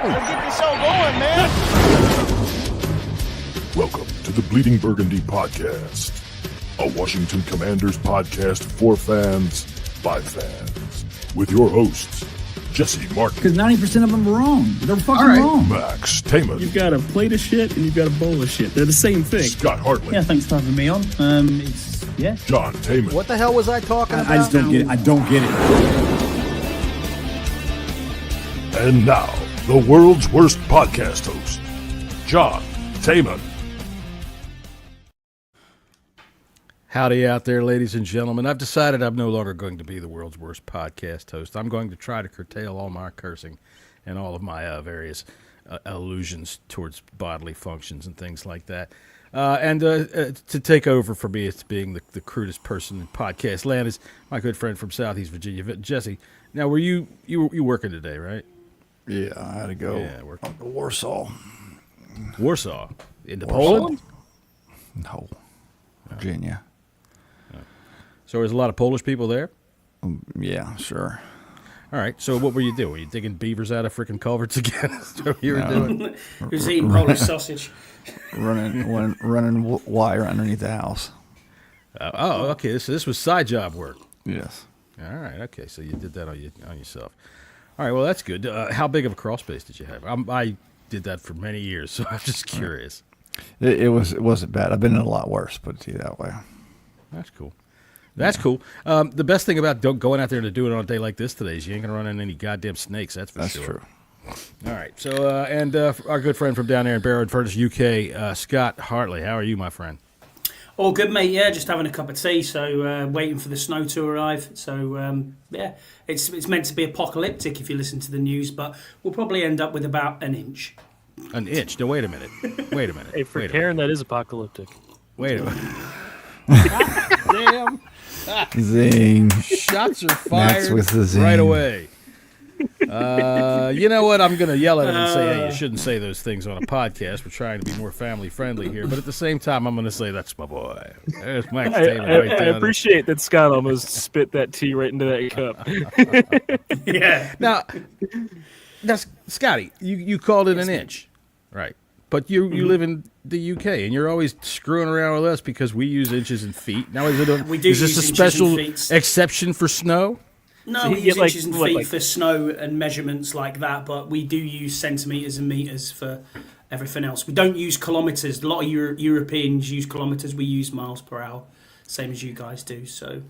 Let's get this show going, man. Welcome to the Bleeding Burgundy Podcast, a Washington Commanders podcast for fans, by fans, with your hosts, Jesse Martin. Because 90% of them are wrong. They're fucking wrong. Max Taman. You've got a plate of shit and you've got a bowl of shit. They're the same thing. Scott Hartley. Yeah, thanks for having me on. Yeah. John Taman. What the hell was I talking about? I just don't get it. I don't get it. And now, the world's worst podcast host, John Taman. Howdy out there, ladies and gentlemen. I've decided I'm no longer going to be the world's worst podcast host. I'm going to try to curtail all my cursing and all of my various allusions towards bodily functions and things like that. And to take over for me as being the crudest person in podcast land is my good friend from Southeast Virginia, Jesse. Now, were you working today, right? Yeah, I had to go working to Warsaw. Warsaw? Into Warsaw. Poland? No, Virginia. So there's a lot of Polish people there? Yeah, sure. All right, so what were you doing? Were you digging beavers out of freaking culverts again? Is that what you were doing? Who's eating Polish sausage? running wire underneath the house. Okay. So this was side job work. Yes. All right. Okay. So you did that on yourself. All right. Well, that's good. How big of a crawl space did you have? I did that for many years, so I'm just curious. It wasn't bad. I've been in a lot worse, put it to you that way. That's cool. That's cool. The best thing about going out there to do it on a day like this today is you ain't gonna run into any goddamn snakes. That's for sure. True. All right. So our good friend from down there in Barrow Furnace, UK, Scott Hartley. How are you, my friend? All good, mate. Yeah, just having a cup of tea. So waiting for the snow to arrive. So yeah, it's meant to be apocalyptic if you listen to the news, but we'll probably end up with about an inch. An inch? No, wait a minute. Hey, for Karen, that is apocalyptic. Wait a minute. Damn. Zing. Shots are Max fired with the zing. right away. You know what? I'm going to yell at him and say, hey, you shouldn't say those things on a podcast. We're trying to be more family-friendly here. But at the same time, I'm going to say, that's my boy. There's Max Taylor right I there. appreciate that Scott almost spit that tea right into that cup. Yeah. Now, Scotty, you called it an inch. Right. But you live in the UK, and you're always screwing around with us because we use inches and feet. Now, is this a use special inches and feet. exception for snow? No, So we you use get, inches and feet for snow and measurements like that, but we do use centimetres and metres for everything else. We don't use kilometres. A lot of Europeans use kilometres. We use miles per hour, same as you guys do. So,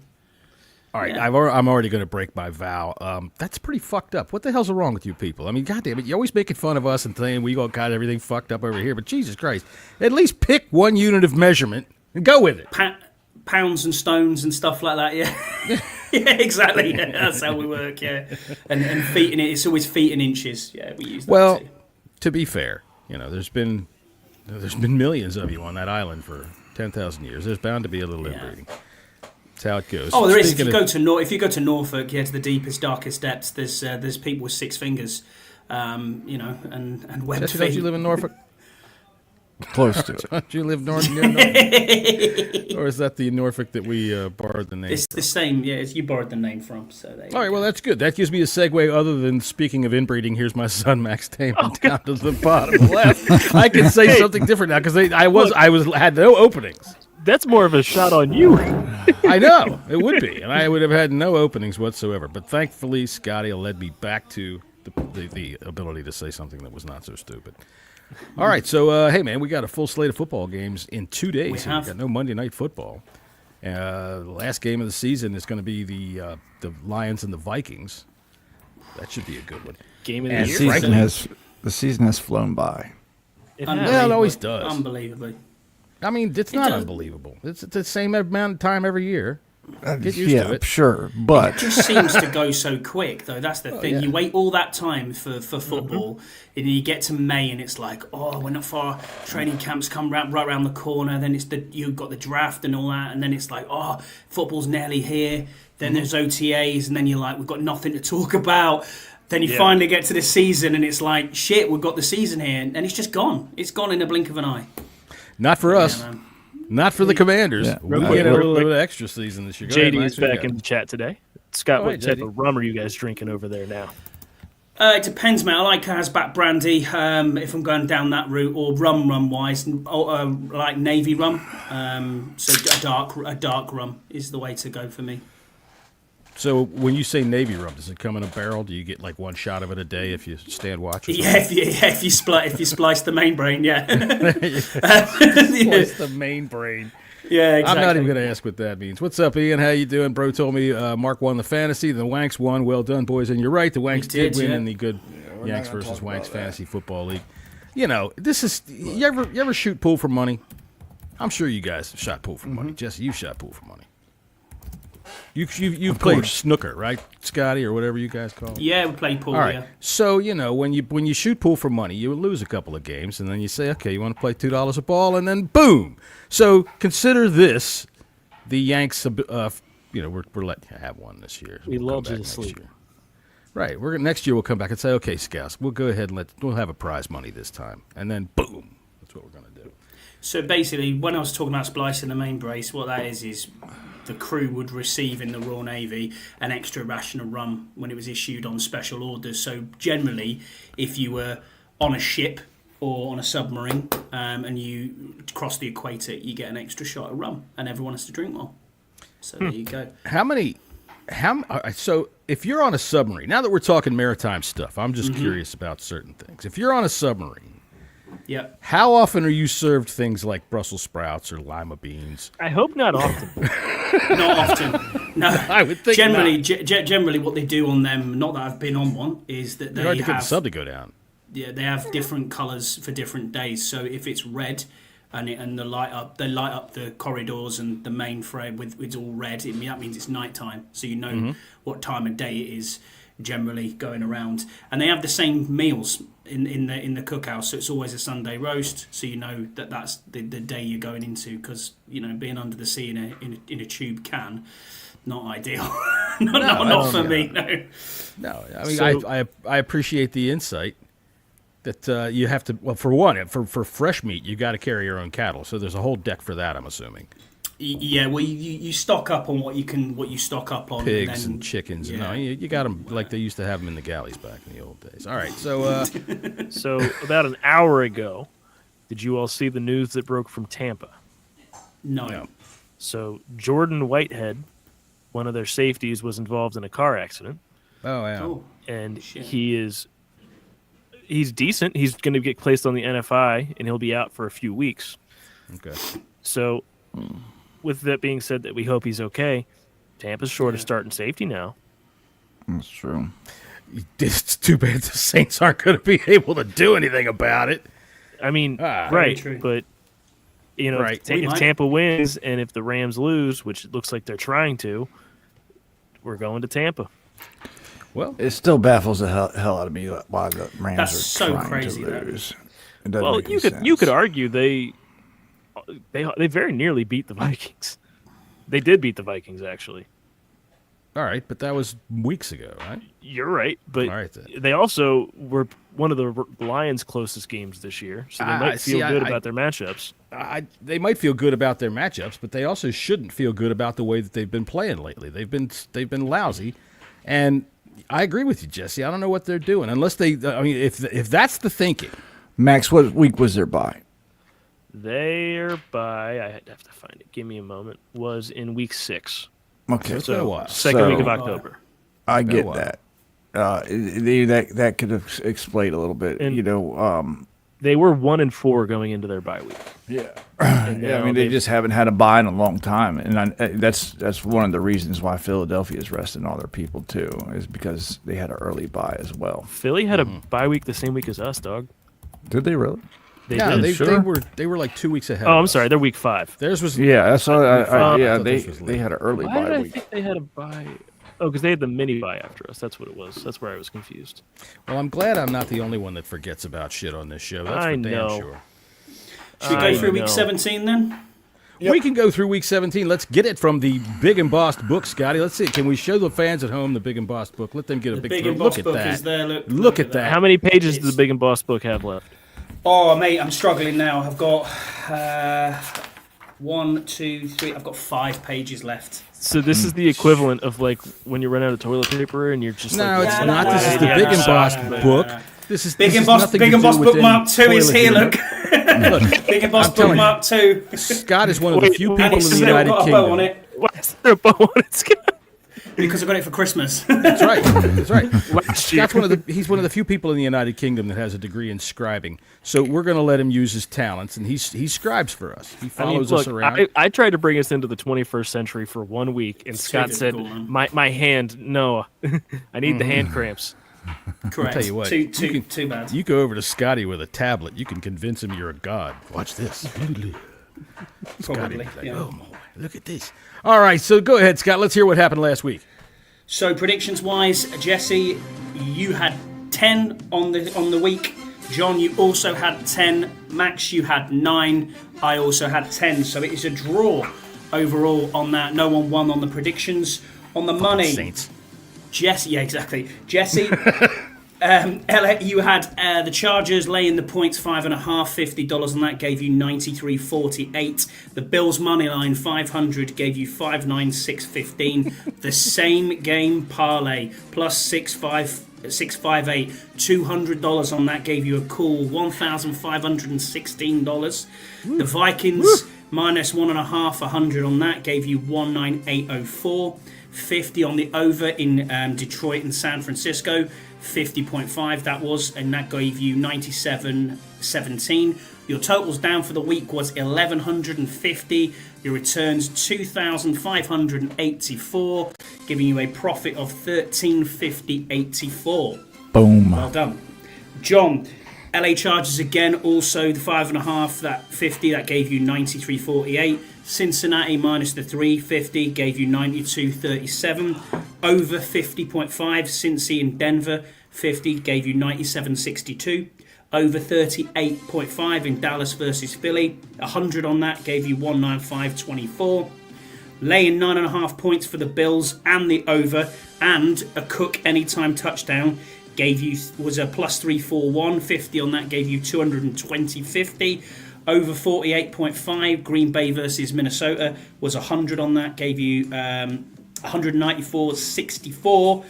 All right, yeah. I'm already going to break my vow. That's pretty fucked up. What the hell's wrong with you people? I mean, goddamn it, you're always making fun of us and saying we got everything fucked up over here, but Jesus Christ, at least pick one unit of measurement and go with it. Pounds and stones and stuff like that, yeah. Yeah, exactly. Yeah, that's how we work, yeah. And feet in it, it's always feet and inches. Yeah, we use that Well, too. to be fair, there's been millions of you on that island for 10,000 years. There's bound to be a little inbreeding. That's how it goes. Oh, there is. If Speaking you go to Norfolk, to the deepest, darkest depths, there's people with 6 fingers, and webbed Jesse, feet. don't you live in Norfolk? Close to it. Don't you live near Norfolk? Or is that the Norfolk that we borrowed the name It's from? the same, yeah. You borrowed the name from. So there you All right, go. well, that's good. That gives me a segue. Other than speaking of inbreeding, here's my son Max Taman down to the bottom left. I can say something different now because I had no openings. That's more of a shot on you. I know it would be, and I would have had no openings whatsoever. But thankfully, Scotty led me back to the ability to say something that was not so stupid. All right, so hey man, we got a full slate of football games in 2 days. We We have. got no Monday night football. The last game of the season is going to be the Lions and the Vikings. That should be a good one. Game of And the year. The season has flown by. It Well, has. it always does. Unbelievably. I mean, it's not unbelievable. It's the same amount of time every year. Get used to it. Sure, but It just seems to go so quick, though. That's the thing. yeah. You wait all that time for football, and you get to May, and it's like, oh, we're not far. Training camps come right around the corner. Then you've got the draft and all that, and then it's like, oh, football's nearly here. Then there's OTAs, and then you're like, we've got nothing to talk about. Then you finally get to the season, and it's like, shit, we've got the season here, and it's just gone. It's gone in a blink of an eye. Not for us. Yeah, man. Not for the Commanders. Yeah. We Real get a quick, little bit of extra season this year. Go ahead, JD Max, is what you back got? in the chat today. Scott, Oh, what hey, type JD. of rum are you guys drinking over there now? It depends, mate. I like Carlsbad brandy if I'm going down that route, or rum wise, like navy rum. So a dark rum is the way to go for me. So when you say navy rum, does it come in a barrel? Do you get like one shot of it a day if you stand watch? Or Yeah, if you splice the main brain, yeah. Splice the main brain. Yeah, exactly. I'm not even going to ask what that means. What's up, Ian? How you doing? Bro told me Mark won the fantasy. The Wanks won. Well done, boys. And you're right. The Wanks did win in the good Yanks versus Wanks Fantasy Football League. You know, this is you ever shoot pool for money? I'm sure you guys shot pool for money. Jesse, you shot pool for money. You played snooker, right, Scotty, or whatever you guys call it? Yeah, we played pool. All right. Yeah. So when you shoot pool for money, you lose a couple of games, and then you say, okay, you want to play $2 a ball, and then boom. So consider this: the Yanks. We're letting you have one this year. We We'll lulled come you back to next sleep. year. Right. Next year we'll come back and say, okay, Scouts, we'll go ahead and we'll have a prize money this time, and then boom, that's what we're gonna do. So basically, when I was talking about splicing the main brace, what that is the crew would receive in the Royal Navy an extra ration of rum when it was issued on special orders. So generally, if you were on a ship or on a submarine and you cross the equator, you get an extra shot of rum, and everyone has to drink more. So there you go. So if you're on a submarine, now that we're talking maritime stuff, I'm just curious about certain things. If you're on a submarine, Yep. how often are you served things like Brussels sprouts or lima beans? I hope not often. Not often. No. I would think Generally, what they do on them, not that I've been on one, is that they hard to get the have sub to go down. Yeah, they have different colours for different days. So if it's red, they light up the corridors and the main frame with it's all red. That means it's nighttime, so you know what time of day it is. Generally going around, and they have the same meals in the cookhouse. So it's always a Sunday roast. So you know that's the day you're going into, because being under the sea in a tube can, not ideal. not for me. No, I mean I appreciate the insight. That you have to, well, for one, for fresh meat, you got to carry your own cattle. So there's a whole deck for that, I'm assuming. Yeah, well, you stock up on what you stock up on. Pigs and chickens. Yeah. You got them like they used to have them in the galleys back in the old days. All right, so... So about an hour ago, did you all see the news that broke from Tampa? No. So Jordan Whitehead, one of their safeties, was involved in a car accident. Oh, yeah. Oh, and shit. he's decent. He's going to get placed on the NFI, and he'll be out for a few weeks. Okay. So, with that being said, that we hope he's okay. Tampa's short of starting safety now. That's true. It's too bad the Saints aren't going to be able to do anything about it. I mean, Very right, true. but Right. if Tampa wins and if the Rams lose, which it looks like they're trying to, we're going to Tampa. Well, It still baffles the hell out of me why the Rams That's are so trying crazy, to that lose. It doesn't Well, make any you could sense. argue they very nearly beat the Vikings. They did beat the Vikings, actually. all right, but that was weeks ago, right? You're right, but All right, then. they also were one of the Lions' closest games this year, so they might feel good about their matchups. They might feel good about their matchups, but they also shouldn't feel good about the way that they've been playing lately. They've been lousy, and I agree with you, Jesse. I don't know what they're doing unless they. I mean, if that's the thinking. Max, what week was their bye? They're by, I have to find it. Give me a moment. Was in week 6. Okay, been a So while. second week of October. I been a get while. that. That could explain a little bit. And- You know, They were 1-4 going into their bye week. yeah. And Yeah, I now mean, they they've- just haven't had a bye in a long time, and that's one of the reasons why Philadelphia is resting all their people too, is because they had an early bye as well. Philly had a bye week the same week as us, dog. Did they really? They Yeah, did. they were like 2 weeks ahead. Oh, of I'm us. sorry. They're week 5. Theirs was Yeah, that's all. I Yeah, thought they this was they late. had an early Why did bye I week. think they had a bye? Oh, because they had the mini bye after us. That's what it was. That's where I was confused. Well, I'm glad I'm not the only one that forgets about shit on this show. That's I for damn know. sure. Should we go I through week know. 17 then? We can go through week 17. Let's get it from the Big Embossed book, Scotty. Let's see. Can we show the fans at home the Big Embossed book? Let them get a The big Big look Embossed at book that. is there. Look at that. How many pages does the Big and Boss book have left? Oh, mate, I'm struggling now. I've got 1, 2, 3. I've got 5 pages left. So this is the equivalent of like when you run out of toilet paper and you're just No, like, it's Yeah, not. no, This is the yeah, Big no, Embossed no, book. no. This is Big this and is Boss, nothing Big to and do Boss with Book them Mark 2 is toilet here. humor. Look, Big and Boss I'm telling Book you. Mark 2. Scott is one of the Wait, few wait, people in It's the still United got a bow on Kingdom. it why is there a bow on it, Scott? because I got it for Christmas. That's right. That's right. Last year. Scott's he's one of the few people in the United Kingdom that has a degree in scribing. So we're going to let him use his talents, and he scribes for us. He follows us around. I tried to bring us into the 21st century for 1 week, and Scott said, difficult, man. my hand, no, I need the hand cramps. Correct. tell you what, Too bad. You go over to Scotty with a tablet. You can convince him you're a god. Watch this. Probably. Like, Yeah. oh, my, look at this. All right, so go ahead, Scott. Let's hear what happened last week. So predictions wise, Jesse, you had 10 on the week. John, you also had 10. Max, you had 9. I also had 10. So it is a draw overall on that. No one won on the predictions. On the money, Saints. Jesse, yeah, exactly. Jesse, LA, you had the Chargers laying the points 5.5, $50 on that gave you 93.48. The Bills money line 500 gave you 596.15. The same game parlay plus 658, $200 on that gave you a cool $1,516. The Vikings minus 1.5, 100 on that gave you 198.04. 50 on the over in Detroit and San Francisco, 50.5 that was, and that gave you 97.17. Your totals down for the week was 1,150. Your returns 2,584, giving you a profit of 1,350.84. Boom. Well done, John. LA Chargers again, also the 5.5, that 50, that gave you 93.48. Cincinnati minus the 350 gave you 92.37. Over 50.5, Cincy in Denver 50 gave you 97.62. Over 38.5 in Dallas versus Philly, 100 on that gave you 195.24. Laying 9.5 points for the Bills and the over, and a Cook anytime touchdown was a plus 341. 50 on that gave you 220.50. Over 48.5, Green Bay versus Minnesota was 100 on that, gave you 194.64.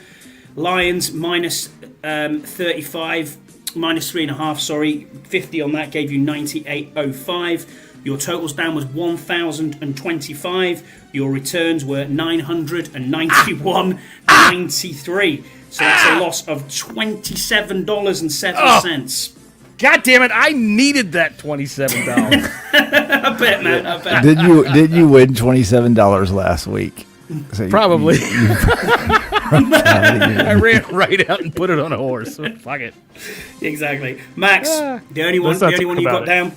Lions minus 35, minus 3.5, sorry, 50 on that, gave you 98.05. Your totals down was 1,025. Your returns were 991.93. So that's a loss of $27.07. God damn it! I needed that $27. I bet, man. I bet. Did you win $27 last week? So Probably. I ran right out and put it on a horse. So fuck it. Exactly. Max, the only one not you talk got about it. down,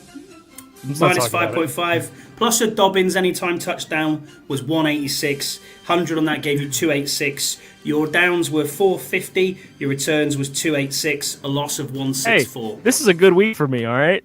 Let's not minus talk about it. 5.5. Plus a Dobbins anytime touchdown was 186. 100 on that gave you 286. Your downs were 450. Your returns was 286. A loss of Hey, 164. this is a good week for me, all right?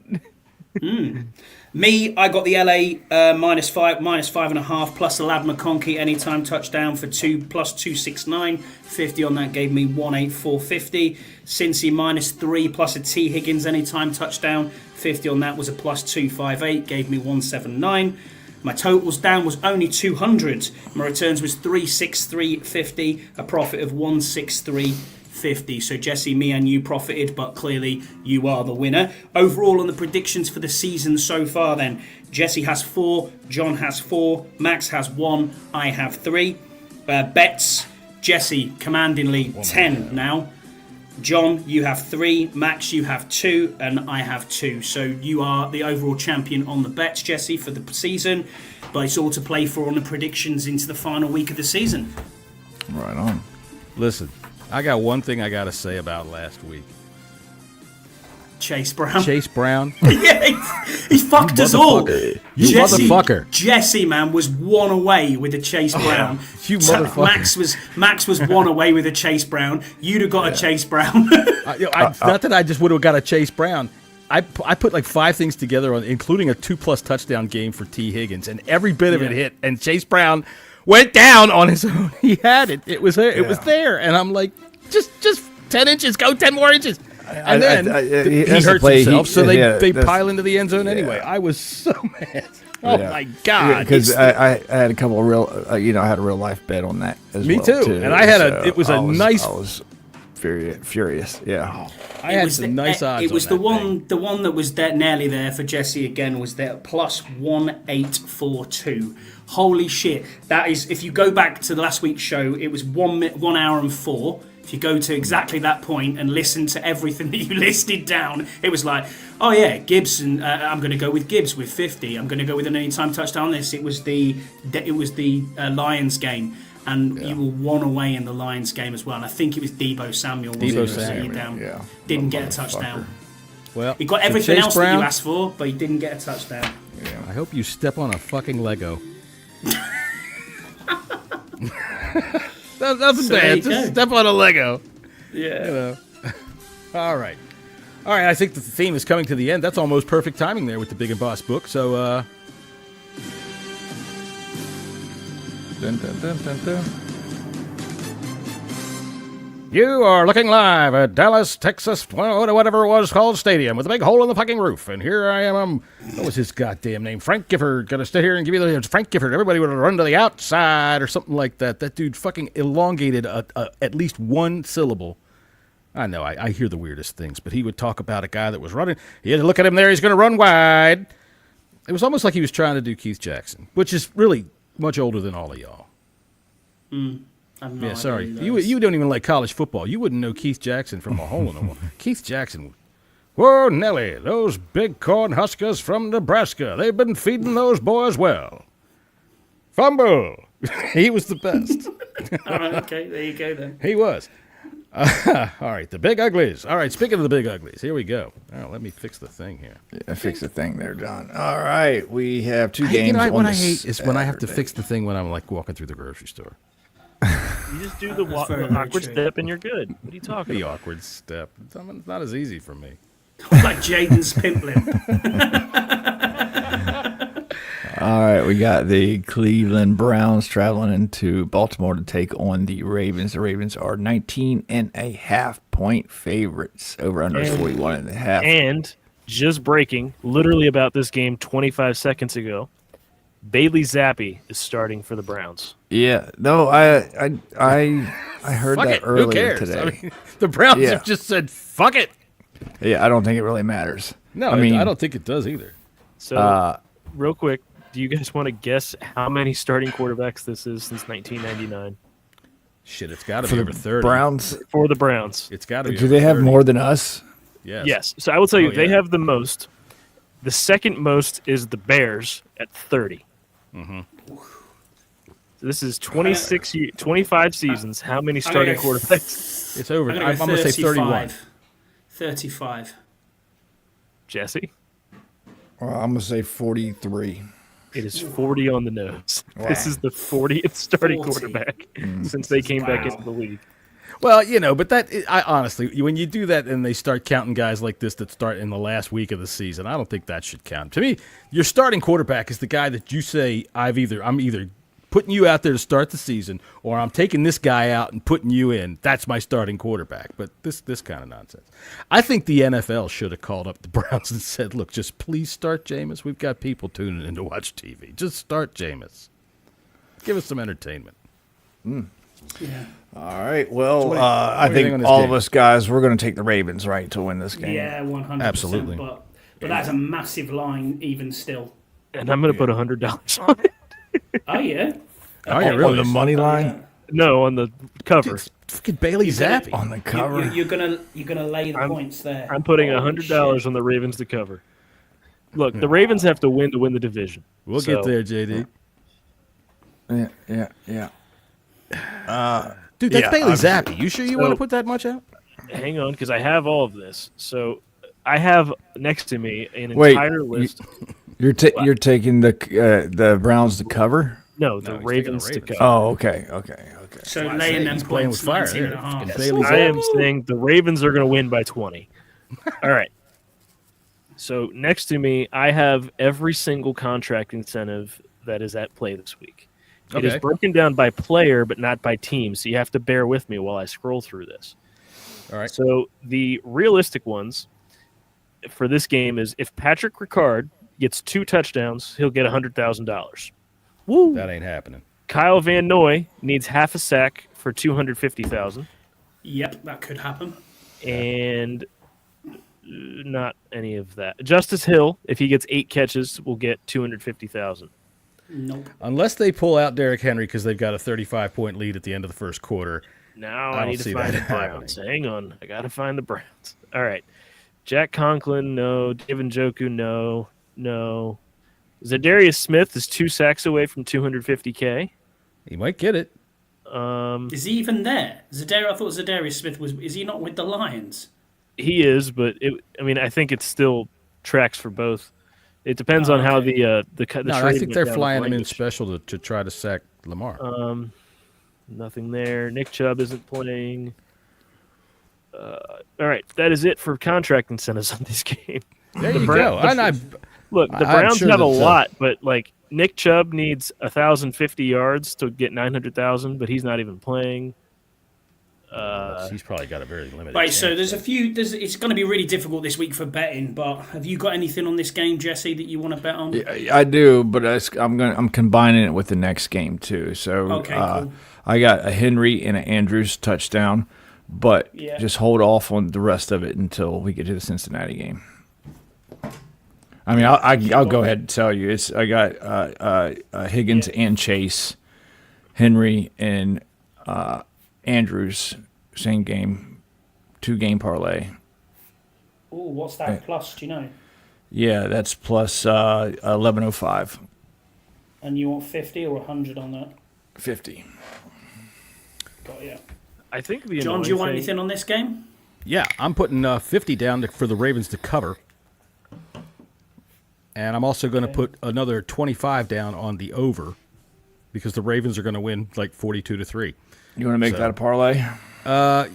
Me, I got the LA minus 5.5 plus a Lad McConkey anytime touchdown for plus 269. 50 on that gave me 184.50. Cincy minus 3 plus a T Higgins anytime touchdown. 50 on that was a plus 258, gave me 179. My totals down was only 200. My returns was 363.50, a profit of 163.50. So Jesse, me and you profited, but clearly you are the winner. Overall on the predictions for the season so far then, Jesse has 4, John has 4, Max has 1, I have 3. Bets, Jesse commandingly 10 now. John, you have 3, Max, you have 2, and I have 2. So you are the overall champion on the bets, Jesse, for the season. But it's all to play for on the predictions into the final week of the season. Right on. Listen, I got one thing I got to say about last week. Chase Brown. Chase Brown. Yeah, he's fucked us all. You motherfucker. Jesse, man, was 1 away with a Chase Brown. You motherfucker. Max was 1 away with a Chase Brown. You'd have got a Chase Brown. Not that I just would have got a Chase Brown. I put like 5 things together, including a 2+ touchdown game for T. Higgins, and every bit of it hit. And Chase Brown went down on his own. He had it. It was there. It was there. And I'm like, just 10 inches. Go 10 more inches. And then he hurts himself, so they pile into the end zone anyway. I was so mad. Oh Yeah. my God! Because I had a couple of real, I had a real life bet on that as Me well, too. And I had it was a nice. I was furious. Yeah. I had some nice odds. It was on the that one. thing. The one that was there, nearly there for Jesse again was there plus 1842. Holy shit! That is. If you go back to the last week's show, it was 1 hour and 4. If you go to exactly that point and listen to everything that you listed down, it was like, oh yeah, Gibbs, and I'm going to go with Gibbs with 50. I'm going to go with an anytime touchdown. It was the Lions game, and you were one away in the Lions game as well. And I think it was Deebo Samuel. Yeah. Didn't get a touchdown. Well, He got so everything Chase else Brown, that you asked for, but he didn't get a touchdown. I hope you step on a fucking Lego. That's nothing So there bad. you Just go. step on a Lego. Yeah. All right. I think that the theme is coming to the end. That's almost perfect timing there with the Big and Boss book. So, Dun, dun, dun, dun, dun. you are looking live at Dallas, Texas, whatever it was called stadium with a big hole in the fucking roof. And here I am. What was his goddamn name? Frank Gifford. Gonna sit here and give you the Frank Gifford. Everybody would run to the outside or something like that. That dude fucking elongated at least one syllable. I know, I hear the weirdest things, but he would talk about a guy that was running. He had to look at him there. He's going to run wide. It was almost like he was trying to do Keith Jackson, which is really much older than all of y'all. Yeah, sorry. You don't even like college football. You wouldn't know Keith Jackson from a hole in the wall. Keith Jackson. Whoa, Nelly, those big corn huskers from Nebraska. They've been feeding those boys well. Fumble. He was the best. All right, okay, there you go then. He was. All right, the Big Uglies. All right, speaking of the Big Uglies, here we go. All right, let me fix the thing here. I fixed the thing there, John. All right, we have two You games. know, what on I hate is when I have to Saturday. fix the thing when I'm like walking through the grocery store. You just do the very, the very awkward true. step and you're good. What are you talking The about? awkward step. It's not as easy for me. Like Jaden's pimp limp. All right, we got the Cleveland Browns traveling into Baltimore to take on the Ravens. The Ravens are 19.5-point favorites. Over under 41.5. And just breaking, literally about this game 25 seconds ago, Bailey Zappi is starting for the Browns. Yeah, no, I heard Fuck that it. Who earlier cares? today. I mean, the Browns Yeah. have just said, fuck it. Yeah, I don't think it really matters. No, I mean, I don't think it does either. So, real quick, do you guys want to guess how many starting quarterbacks this is since 1999 Shit, it's got to for be the over 30. Browns, for the Browns? It's got to be do over they have 30. more than us? Yes. Yes. So I will tell you, Oh, they yeah. have the most. The second most is the Bears at 30. Mm-hmm. So this is 25 seasons. How many starting go quarterbacks? It's over. I'm I'm going to say 31. 35. Jesse? Well, I'm gonna say 43. It is 40 on the nose. Wow. This is the 40th starting 40. quarterback since they came back Wow. into the league. Well, but I honestly, when you do that and they start counting guys like this that start in the last week of the season, I don't think that should count. To me, your starting quarterback is the guy that you say I'm either putting you out there to start the season or I'm taking this guy out and putting you in. That's my starting quarterback. But this kind of nonsense. I think the NFL should have called up the Browns and said, "Look, just please start Jameis. We've got people tuning in to watch TV. Just start Jameis. Give us some entertainment." Yeah. All right. Well, what do I you think on think this all game? of us guys, we're going to take the Ravens, right, to win this game. Yeah, 100%. Absolutely. But that's a massive line, even still. And I'm going to put $100 on it. Oh, yeah. Oh, yeah, On really? the money line, No, on the cover. Fucking Bailey Zappi. on the cover. You're gonna lay the points there. I'm putting Holy $100 shit. on the Ravens to cover. Look, the Ravens have to win the division. We'll So, get there, JD. Yeah. Dude, that's Yeah, Bailey Zappi. You sure you So- want to put that much out? Hang on, because I have all of this. So I have next to me an Wait, entire list. You're taking the Browns to cover. No, the No, he's taking the Ravens to Ravens. cover. Oh, okay. So laying them He's playing points, with fire 19 and there. a half. Fucking Bailey I am saying the Ravens are going to win by 20. All right. So next to me, I have every single contract incentive that is at play this week. It is Okay. broken down by player, but not by team. So you have to bear with me while I scroll through this. All right. So the realistic ones for this game is if Patrick Ricard gets 2 touchdowns, he'll get $100,000. Woo! That ain't happening. Kyle Van Noy needs half a sack for $250,000. Yep, that could happen. And not any of that. Justice Hill, if he gets 8 catches, will get $250,000. Nope. Unless they pull out Derrick Henry because they've got a 35-point lead at the end of the first quarter. Now I I don't need see to find that the Browns. Hang on. I got to find the Browns. All right. Jack Conklin, no. David Njoku, no. Zadarius Smith is 2 sacks away from $250K. He might get it. Is he even there? I thought Zadarius Smith was. Is he not with the Lions? He is, but I think it still tracks for both. It depends on how the No, trade I think went they're down flying with him in language. special to try to sack Lamar. Nothing there. Nick Chubb isn't playing. All right, that is it for contract incentives on this game. There you go. Look, the I'm Browns sure have a that, lot, but like Nick Chubb needs 1,050 yards to get 900,000, but he's not even playing. He's probably got a very limited. Right, so chance. there's a few. It's going to be really difficult this week for betting. But have you got anything on this game, Jesse, that you want to bet on? Yeah, I do, but I'm combining it with the next game too. So Okay, cool. I got a Henry and an Andrews touchdown, but just hold off on the rest of it until we get to the Cincinnati game. I mean, I'll go ahead and tell you. I got Higgins and Chase, Henry and Andrews, same game, 2-game parlay. Oh, what's that plus? Do you know? Yeah, that's plus 1105. And you want 50 or 100 on that? 50. Got you. I think the John, do you want anything on this game? Yeah, I'm putting 50 down for the Ravens to cover. And I'm also going to put another 25 down on the over because the Ravens are going to win like 42-3. You want to make that a parlay?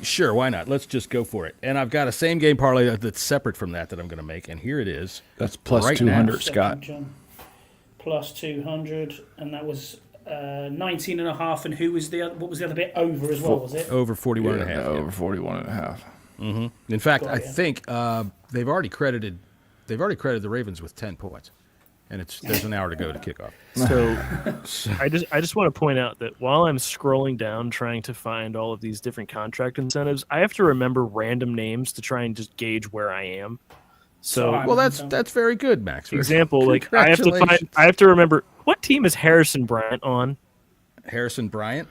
Sure, why not? Let's just go for it. And I've got a same game parlay that's separate from that I'm going to make, and here it is. That's plus right 200, now. Scott. John. Plus 200, and that was 19.5. And who was the other? What was the other bit? Over as well, was it? Over 41 and a half. Over 41 and a half. Mm-hmm. In fact, Got I ya. think they've already credited the Ravens with 10 points, and there's an hour to go to kickoff. So I just want to point out that while I'm scrolling down trying to find all of these different contract incentives, I have to remember random names to try and just gauge where I am. So, Sorry. Well, that's very good, Max. example, like I have to remember what team is Harrison Bryant on? Harrison Bryant.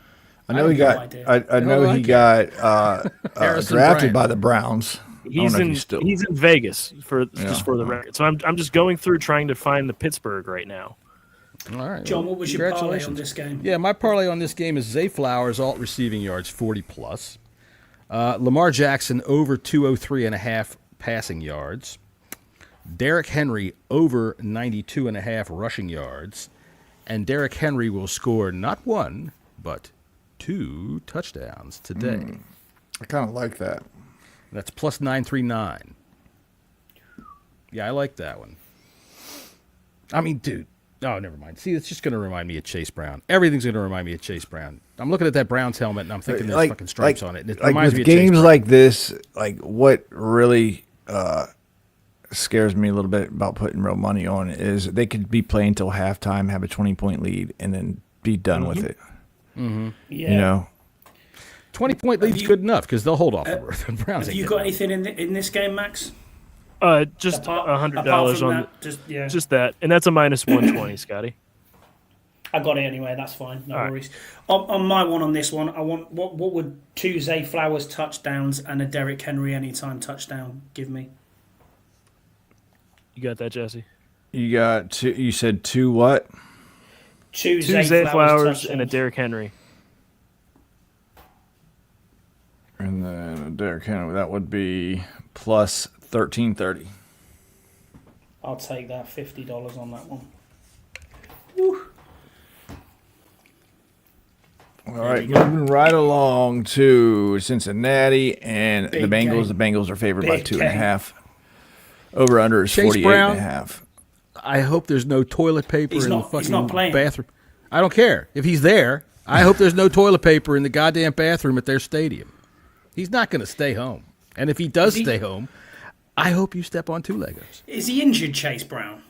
I know he no got. idea. I know he got Harrison drafted Bryant. by the Browns. He's in Vegas just for the record. So I'm just going through trying to find the Pittsburgh right now. All right, John, what was your parlay on congratulations. this game? Yeah, my parlay on this game is Zay Flowers, alt receiving yards, 40+. Lamar Jackson, over 203.5 passing yards. Derrick Henry, over 92.5 rushing yards. And Derrick Henry will score not 1, but 2 touchdowns today. I kind of like that. That's plus 939. Yeah, I like that one. I mean, dude. Oh, never mind. See, it's just going to remind me of Chase Brown. Everything's going to remind me of Chase Brown. I'm looking at that Browns helmet, and I'm thinking there's fucking stripes on it. And it reminds me with of Chase games Brown. like this, like what really scares me a little bit about putting real money on is they could be playing till halftime, have a 20-point lead, and then be done with it. Yeah. You know, 20-point lead's good enough because they'll hold off the Browns. Have ain't you getting got it. anything in this game, Max? Just Apart $100 from on that, just that, and that's a minus 120, Scotty. I got it anyway. That's fine. No All right. worries. On my one on this one, I want what would 2 Zay Flowers touchdowns and a Derrick Henry anytime touchdown give me? You got that, Jesse? you got two. You said 2 what? 2 Two Zay Flowers and a touchdowns. Derrick Henry. And then Derrick Henry. That would be plus 1330. I'll take that. $50 on that one. All right, moving right along to Cincinnati and Big the Bengals. game. The Bengals are favored by Big 2.5. Over under is Chase 48 Brown? and a half. I hope there's no toilet paper He's in not- the he's fucking not playing. bathroom. I don't care. If he's there, I hope there's no toilet paper in the goddamn bathroom at their stadium. He's not going to stay home. And if he does Is he- stay home, I hope you step on 2 Legos. Is he injured, Chase Brown?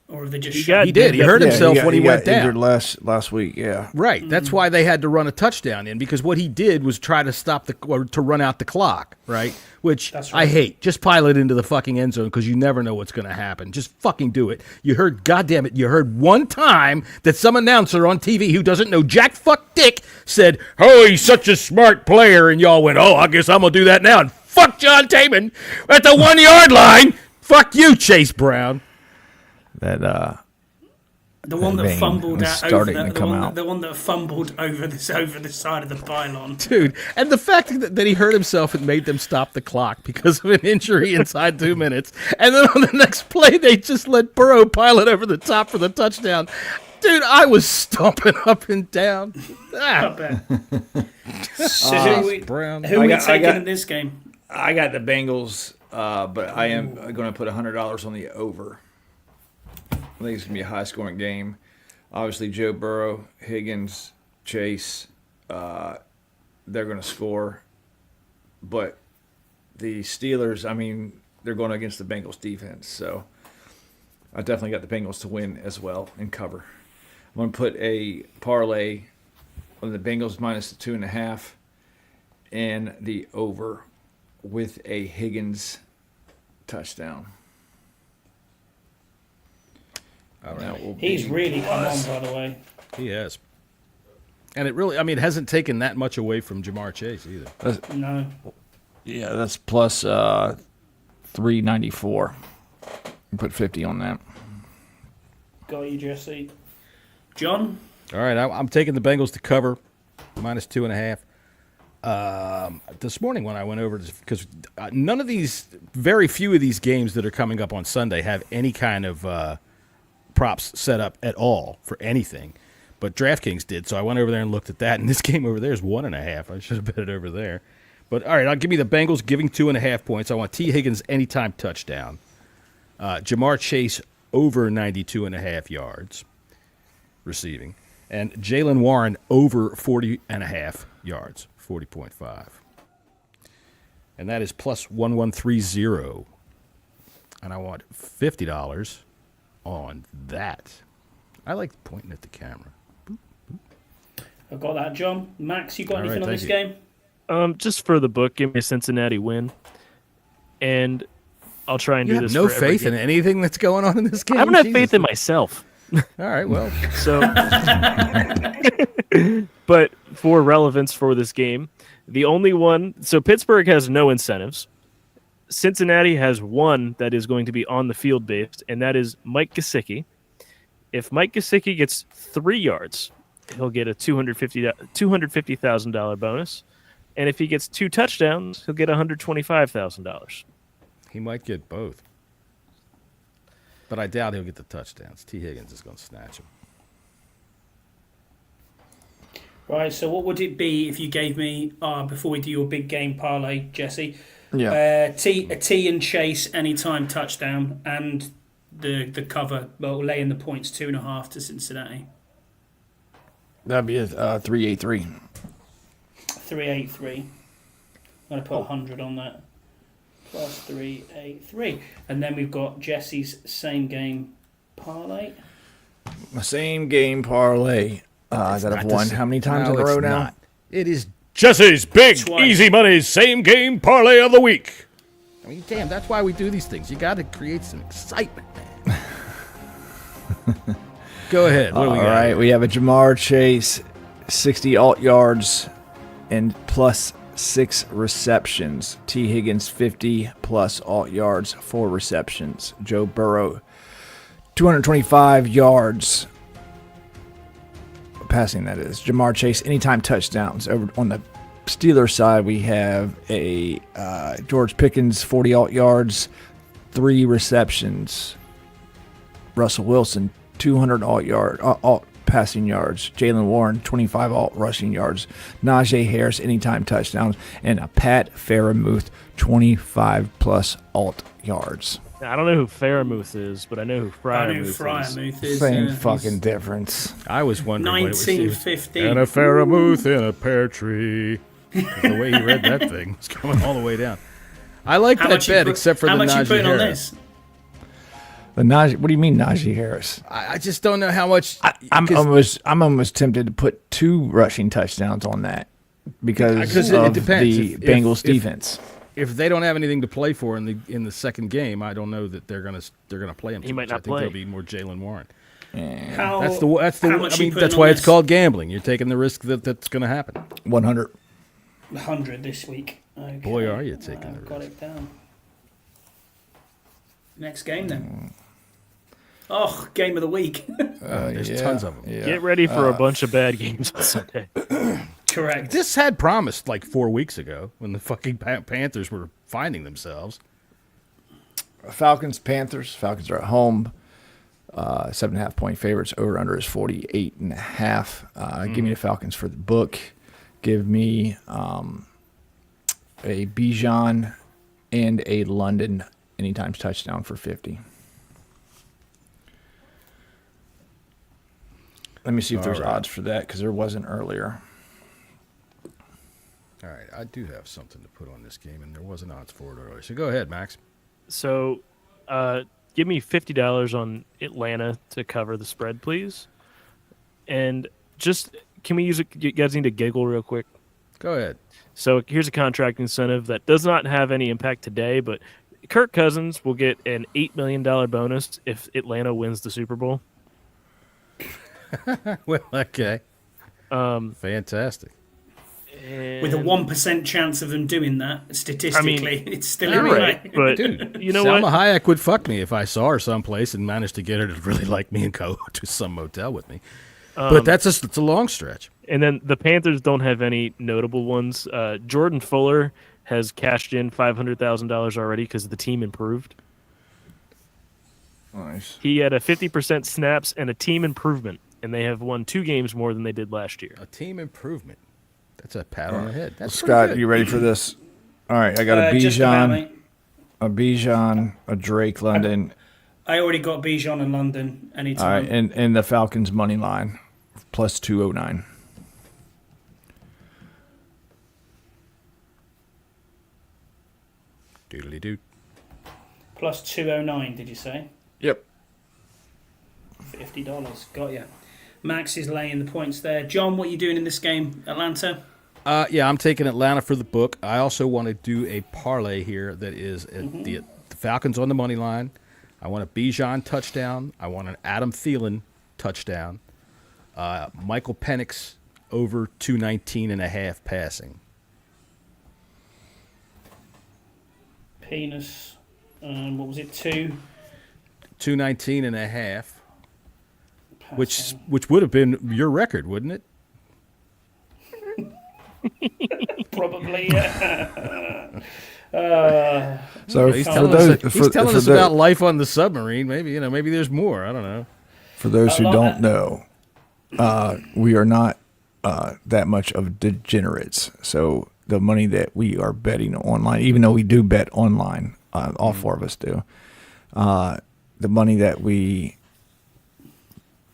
Or have they just He did. He hurt himself when he went down. Injured last week. Yeah. Right. That's why they had to run a touchdown in, because what he did was try to to run out the clock. Right. Which I hate. Just pile it into the fucking end zone, because you never know what's going to happen. Just fucking do it. You heard, goddamn it, you heard one time that some announcer on TV who doesn't know jack fuck dick said, "Oh, he's such a smart player," and y'all went, "Oh, I guess I'm gonna do that now." And fuck John Taman at the 1 yard line. Fuck you, Chase Brown. That the one that fumbled out over the one that fumbled over the side of the pylon, dude. And the fact that he hurt himself and made them stop the clock because of an injury inside 2 minutes, and then on the next play they just let Burrow pile it over the top for the touchdown. Dude, I was stomping up and down. So who are we taking in this game? I got the Bengals, but I am going to put $100 on the over. I think it's going to be a high-scoring game. Obviously, Joe Burrow, Higgins, Chase, they're going to score. But the Steelers, I mean, they're going against the Bengals defense. So I definitely got the Bengals to win as well and cover. I'm going to put a parlay on the Bengals minus the 2.5 and the over with a Higgins touchdown. He's really come on, by the way. He has. And it really, I mean, it hasn't taken that much away from Jamar Chase either. No. Yeah, that's plus 394. Put 50 on that. Got you, Jesse. John? All right, I'm taking the Bengals to cover, minus 2.5. This morning when I went over, because none of these, very few of these games that are coming up on Sunday have any kind of props set up at all for anything, but DraftKings did. So I went over there and looked at that, and this game over there is 1.5. I should have bet it over there. But all right, I'll give me the Bengals giving 2.5 points. I want T. Higgins anytime touchdown. Jamar Chase over 92.5 yards receiving, and Jaylen Warren over 40.5 yards, 40.5. And that is plus 1130. And I want $50 on that. I like pointing at the camera. I've got that, John. Max, you got anything on this game? Just for the book, give me a Cincinnati win. And I'll try and do this. No faith in anything that's going on in this game? I don't have faith in myself. All right, well. So, but for relevance for this game, the only one, so Pittsburgh has no incentives. Cincinnati has one that is going to be on the field based, and that is Mike Gesicki. If Mike Gesicki gets 3 yards, he'll get a $250,000 bonus. And if he gets 2 touchdowns, he'll get $125,000. He might get both. But I doubt he'll get the touchdowns. T. Higgins is going to snatch him. Right, so what would it be if you gave me, before we do your big game parlay, Jesse, yeah, a T and Chase anytime touchdown and the cover, well, laying the points 2.5 to Cincinnati? That'd be a 383. 383. I'm going to put 100 on that. Plus 383. And then we've got Jesse's same game parlay. My same game parlay. I got have won how many times in a row now? It is Jesse's big, easy money, same game parlay of the week. I mean, damn, that's why we do these things. You got to create some excitement, man. Go ahead. What do we got? All right, we have a Jamar Chase, 60 alt yards and plus 6 receptions. T. Higgins, 50 plus alt yards, 4 receptions. Joe Burrow, 225 yards. Passing, that is. Jamar Chase, anytime touchdowns. Over on the Steelers side, we have a George Pickens, 40 alt yards, 3 receptions. Russell Wilson, 200 alt passing yards. Jaylen Warren, 25 alt rushing yards. Najee Harris, anytime touchdowns. And a Pat Freiermuth, 25 plus alt yards. I don't know who Freiermuth is, but I know who Freiermuth is. Same fucking difference. I was wondering 1915. And a Freiermuth in a pear tree. The way he read that thing was going all the way down. I like that bet, except for the Najee Harris. How much you putting on this? The Najee. What do you mean Najee Harris? I just don't know how much. I'm almost tempted to put 2 rushing touchdowns on that because it of depends. the Bengals defense. If they don't have anything to play for in the second game, I don't know that they're gonna play him. He might not I think play. there'll be more Jalen Warren. How That's how much you putting that's on why it's this? called gambling. You're taking the risk that's going to happen. 100. 100 this week. Okay. Boy, are you taking the I've got risk. it down. Next game then. Oh, game of the week. There's tons of them. Yeah. Get ready for a bunch of bad games on Sunday. Correct. This had promised like 4 weeks ago when the fucking Panthers were finding themselves. Falcons, Panthers. Falcons are at home. 7.5 point favorites. Over under is 48.5. Give me the Falcons for the book. Give me a Bijan and a London anytime touchdown for 50. Let me see if there's odds for that because there wasn't earlier. All right, I do have something to put on this game, and there was an odds for it earlier. So go ahead, Max. So, give me $50 on Atlanta to cover the spread, please. And just can we use it? You guys need to giggle real quick. Go ahead. So here's a contract incentive that does not have any impact today, but Kirk Cousins will get an $8 million bonus if Atlanta wins the Super Bowl. Well, okay. Fantastic. With a 1% chance of them doing that, statistically, it's still You're in the right, way. but Dude, you know Salma what? Hayek would fuck me if I saw her someplace and managed to get her to really like me and go to some motel with me. But it's a long stretch. And then the Panthers don't have any notable ones. Jordan Fuller has cashed in $500,000 already because the team improved. Nice. He had a 50% snaps and a team improvement, and they have won 2 games more than they did last year. A team improvement. That's a pat on the head. That's pretty Scott, good. you ready for this? All right, I got a Just about, Bijan, mate. a Drake London. I already got Bijan in London All anytime. right, and the Falcons money line plus 209. Doodly doo. Plus 209, did you say? Yep. $50. Got you. Max is laying the points there. John, what are you doing in this game? Atlanta? Yeah, I'm taking Atlanta for the book. I also want to do a parlay here that is the Falcons on the money line. I want a Bijan touchdown. I want an Adam Thielen touchdown. Michael Penix over 219.5 passing. Penis. What was it? 219.5, which Passing. would have been your record, wouldn't it? Probably, yeah. So He's for telling those, us about life on the submarine. Maybe maybe there's more. I don't know. for those who I don't love know, we are not that much of degenerates. So the money that we are betting online, even though we do bet online, all 4 of us do, the money that we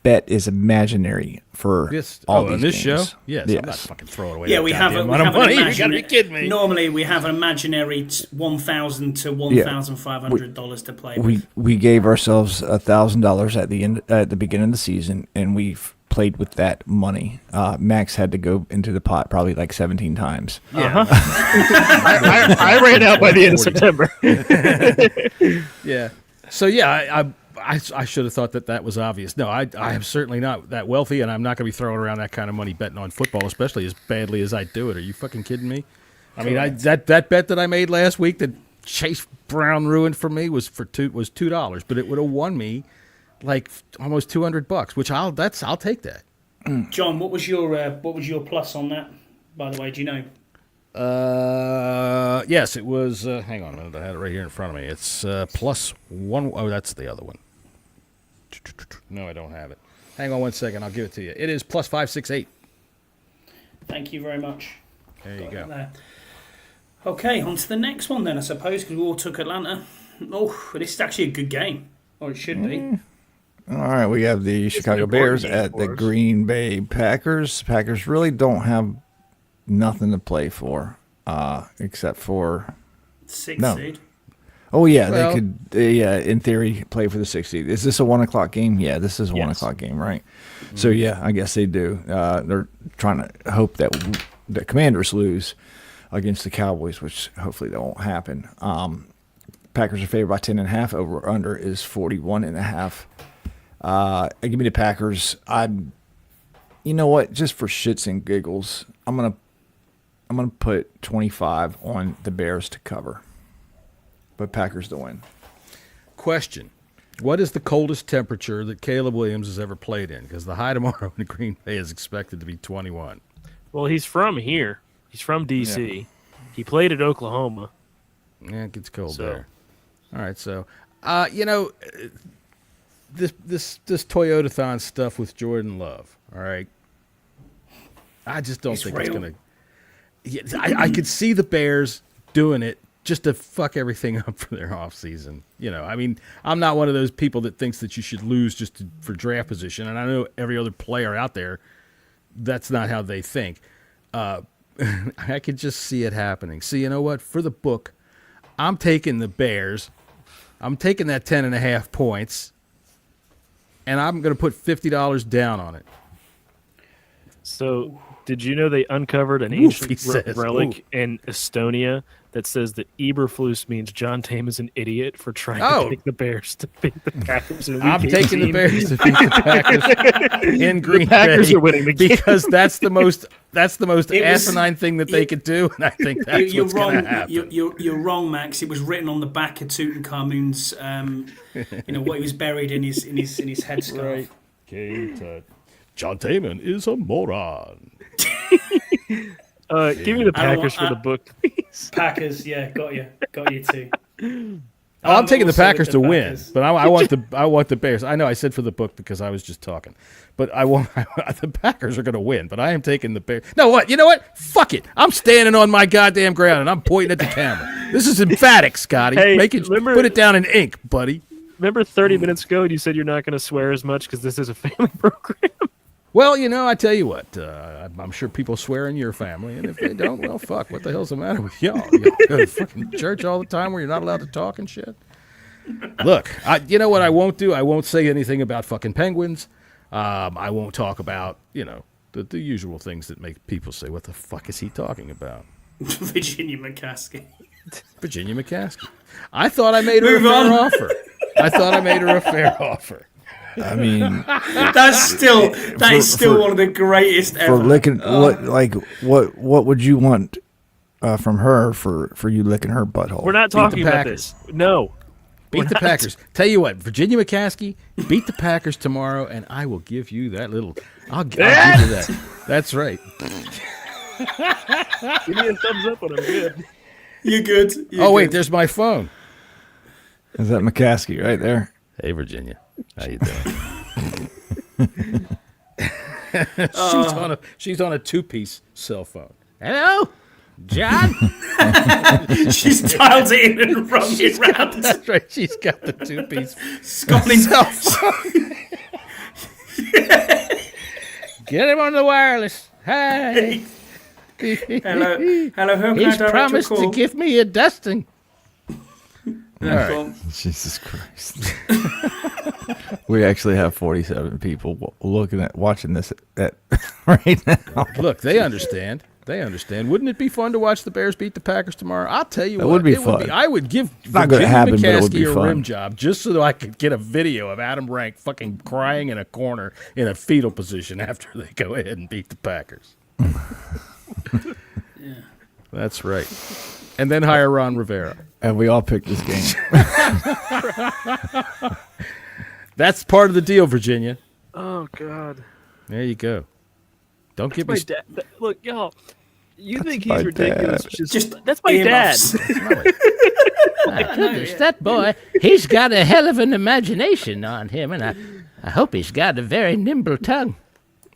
bet is imaginary for all these in this games. show? Yes, I'm not fucking throwing away. Yeah, that we have goddamn we amount have of an money. You imaginary. gotta be kidding me. Normally, we have an imaginary $1,000 to $1,500 to play with. We gave ourselves $1,000 at the beginning of the season, and we've played with that money. Max had to go into the pot probably like 17 times. Yeah. I ran out by the end of September. Yeah. So yeah, I should have thought that was obvious. No, I am certainly not that wealthy, and I'm not going to be throwing around that kind of money betting on football, especially as badly as I do it. Are you fucking kidding me? I mean, that bet that I made last week that Chase Brown ruined for me was $2, but it would have won me like almost $200, which I'll take that. John, what was your plus on that? By the way, do you know? Yes, it was. Hang on a minute, I had it right here in front of me. It's plus 1. Oh, that's the other one. No, I don't have it. Hang on 1 second. I'll give it to you. It is plus 568. Thank you very much. There you Got go. it there. Okay, on to the next one then, I suppose, because we all took Atlanta. Oh, this is actually a good game, or it should be. All right, we have the Chicago Bears game at for the us. Green Bay Packers. Packers really don't have nothing to play for, except for 6th No. seed. Oh yeah, Well- they could. Yeah, in theory, play for the 6th seed. Is this a 1:00 game? Yeah, this is a 1:00 game, right? So yeah, I guess they do. They're trying to hope that the Commanders lose against the Cowboys, which hopefully that won't happen. Packers are favored by 10.5. Over under is 41.5. Give me the Packers. You know what? Just for shits and giggles, I'm gonna put 25 on the Bears to cover, but Packers to win. Question: what is the coldest temperature that Caleb Williams has ever played in? Because the high tomorrow in Green Bay is expected to be 21. Well, he's from here. He's from D.C. Yeah. He played at Oklahoma. Yeah, it gets cold So- there. All right, so this Toyota-thon stuff with Jordan Love. All right, I just don't think it's gonna. Yeah, I could see the Bears doing it just to fuck everything up for their offseason. I mean, I'm not one of those people that thinks that you should lose just for draft position, and I know every other player out there, that's not how they think. I could just see it happening. So you know what? For the book, I'm taking the Bears. I'm taking that 10.5 points, and I'm going to put $50 down on it. So, did you know they uncovered an He ancient says, relic in Estonia that says that Eberflus means John Tam is an idiot for trying to pick the Bears to beat the Packers in Week I'm taking the 18? Bears to beat the Packers in Green Packers Bay are winning the game. because that's the most It was- asinine thing that they could do, and I think that's You're what's going wrong. to happen. You're wrong, Max. It was written on the back of Tutankhamun's, what he was buried in his headscarf. John Taman is a moron. Give me the Packers for the book, please. Packers, yeah, got you too. I'm taking the also Packers with to the win, Packers. but I want the Bears. I know I said for the book because I was just talking, but the Packers are going to win. But I am taking the Bears. No, what? You know what? Fuck it. I'm standing on my goddamn ground and I'm pointing at the camera. This is emphatic, Scotty. Hey, Put it down in ink, buddy. Remember 30 minutes ago you said you're not going to swear as much because this is a family program? Well, I tell you what, I'm sure people swear in your family, and if they don't, well, fuck, what the hell's the matter with y'all? You go to fucking church all the time where you're not allowed to talk and shit? Look, you know what I won't do? I won't say anything about fucking penguins. I won't talk about, the usual things that make people say, what the fuck is he talking about? Virginia McCaskey. Virginia McCaskey. I thought I made her a fair offer. I thought I made her a fair offer. I mean, That's still one of the greatest ever. for licking what would you want from her for you licking her butthole? We're not talking about this. No. Beat the Packers. Tell you what, Virginia McCaskey, beat the Packers tomorrow, and I will give you that little. I'll give you that. That's right. Give me a thumbs up when I'm good. You're good. Wait, there's my phone. Is that McCaskey right there? Hey, Virginia, how you doing? She's on a 2-piece cell phone. Hello, John. She's dialed it in and rung it round. That's right. She's got the 2-piece Scotland's cell phone. Get him on the wireless. Hi. Hello. Who can He's I direct promised your to call? give me a dusting. No, right. go on. Jesus Christ. We actually have 47 people watching this right now. Look, they understand. Wouldn't it be fun to watch the Bears beat the Packers tomorrow? I'll tell you That what. would be it fun. Would be. I would give not gonna Virginia happen, but it would be McCaskey a fun. rim job just so that I could get a video of Adam Rank fucking crying in a corner in a fetal position after they go ahead and beat the Packers. Yeah. That's right. And then hire Ron Rivera. And we all picked this game. That's part of the deal, Virginia. Oh, God. There you go. Don't give My me. dad. Look, y'all. You think my he's ridiculous? dad. Just That's my dad. earmuffs. My goodness, that boy, he's got a hell of an imagination on him, and I hope he's got a very nimble tongue.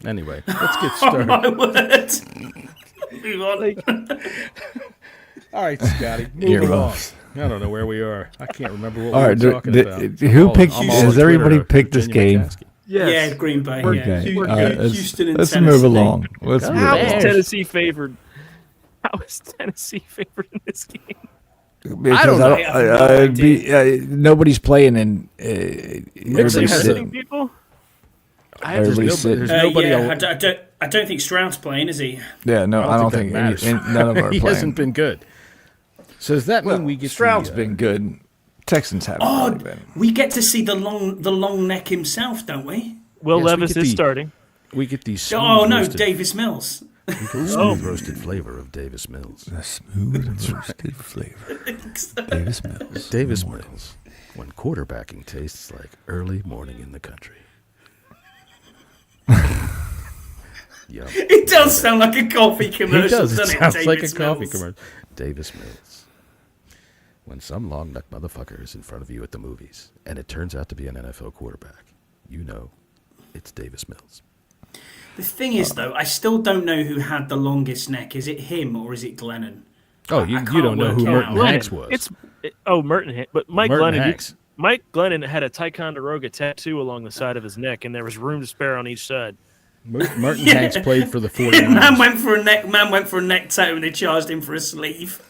Anyway, let's get Oh started. my word. Move on. All right, Scotty, moving on. Earmuffs. I don't know where we are. I can't remember what All we right, were talking about. who picked? I'm all Has on everybody Twitter, picked this Virginia game? McCaskey. Yes. Yeah, Green Bay. Okay, Yeah. all right, Houston and let's Tennessee. move along. Go How Bears. is Tennessee favored? How is Tennessee favored in this game? Because don't know. Nobody's playing and Mixon everybody's has sitting. People? Everybody's sitting. There's nobody. I don't think Stroud's playing, is he? Yeah, no, I don't that think matters. none of them are He playing. hasn't been good. So does that mean we get Stroud's the, been good. Texans haven't Oh, really been. we get to see the long neck himself, don't we? Will Yes, we Levis get is the- starting. We get the smooth Oh no, roasted, Davis Mills. we get the smooth roasted flavor of Davis Mills. The smooth roasted flavor. Davis Mills. Davis Mills, when quarterbacking tastes like early morning in the country. Yum. It does sound like a coffee commercial. He does. It doesn't sounds Davis like a coffee Mills? commercial. Davis Mills. When some long neck motherfucker is in front of you at the movies, and it turns out to be an NFL quarterback, you know it's Davis Mills. The thing is, though, I still don't know who had the longest neck. Is it him or is it Glennon? Oh, I you can't don't know work who it Merton out. Hanks was. But Mike Merton Glennon. Hanks. Mike Glennon had a Ticonderoga tattoo along the side of his neck, and there was room to spare on each side. Merton Hanks played for the 49ers. Man went for a neck tattoo and they charged him for a sleeve.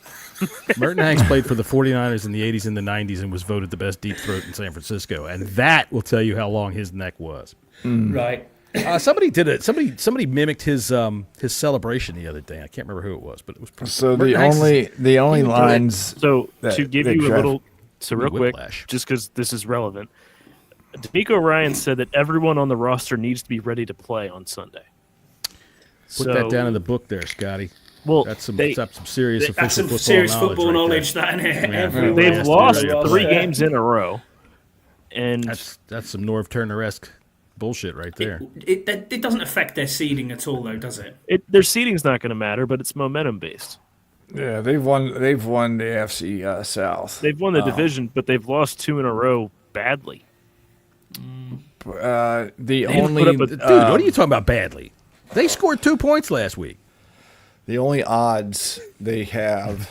Merton Hanks played for the 49ers in the 80s and the 90s and was voted the best deep throat in San Francisco. And that will tell you how long his neck was. Right. Somebody did it. Somebody mimicked his celebration the other day. I can't remember who it was, but it was pretty So Merton Hanks the only lines. So that- to give that you a draft- little, so real quick, Whiplash. just because this is relevant, D'Amico Ryan said that everyone on the roster needs to be ready to play on Sunday. Put that down in the book there, Scotty. Well, That's some they, serious That's some official serious football football knowledge, right that in it. Yeah. Everyone they've has to lost be ready. 3 games in a row, and That's some Norv Turner-esque bullshit right there. It doesn't affect their seeding at all, though, does it? their seeding's not going to matter, but it's momentum based. Yeah, they've won the AFC South. They've won the division, but they've lost 2 in a row badly. The put only up a- Dude, what are you talking about badly? They scored 2 points last week. the only odds they have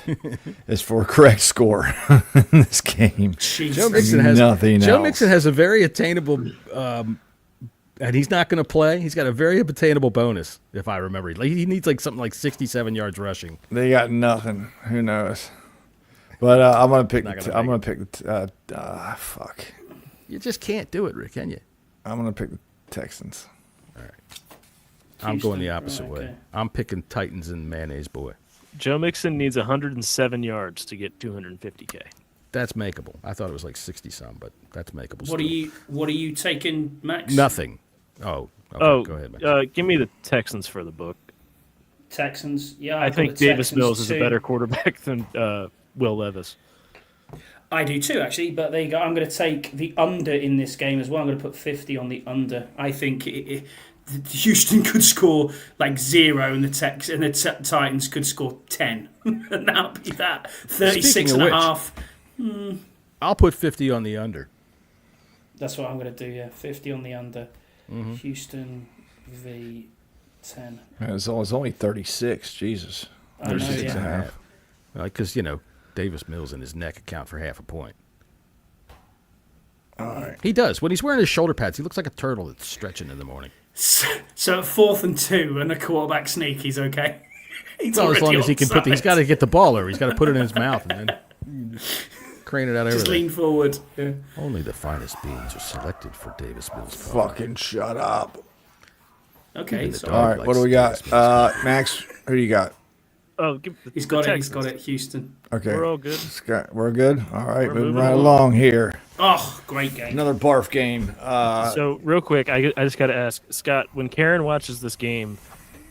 is for a correct score in this game. Jeez. Joe Mixon has Nothing Joe else. Mixon has a very attainable, and he's not going to play. He's got a very attainable bonus, if I remember. He needs something like 67 yards rushing. They got nothing. Who knows? But I'm gonna pick. Not gonna I'm make gonna pick the. Fuck. You just can't do it, Rick, can you? I'm gonna pick the Texans. I'm going the opposite Right, way. okay. I'm picking Titans and Mayonnaise Boy. Joe Mixon needs 107 yards to get 250K. That's makeable. I thought it was like 60-some, but that's makeable. What still. are you taking, Max? Nothing. Oh, okay, go ahead, man. Give me the Texans for the book. Texans. Yeah, I I've got think the Davis Texans Mills is a too. better quarterback than Will Levis. I do too, actually. But there you go. I'm going to take the under in this game as well. I'm going to put 50 on the under. I think Houston could score like 0, and the Titans could score 10, and that would be that. 36 Speaking and of a which- half. I'll put 50 on the under. That's what I'm going to do. Yeah, 50 on the under. Mm-hmm. Houston v 10. It's only 36. Jesus. I know, 36 and a yeah. half. Because, Davis Mills and his neck account for half a point. All right. He does. When he's wearing his shoulder pads, he looks like a turtle that's stretching in the morning. So at 4th and 2 and a quarterback sneak, he's okay. He's Well, as long already as he can onside. he's got to get the ball over. He's got to put it in his mouth and then crane it out over Just there. lean forward. Yeah. Only the finest beans are selected for Davis Mills. Fucking shut up. Okay, Even the so dog All right. likes What do we Davis got? Mills. Max, who do you got? Oh, he's got it. He's got it. Houston. Okay. We're all good. We're good. All right. We're Moving moving right along. along here. Oh, great game. Another barf game. So real quick, I just got to ask Scott: when Karen watches this game,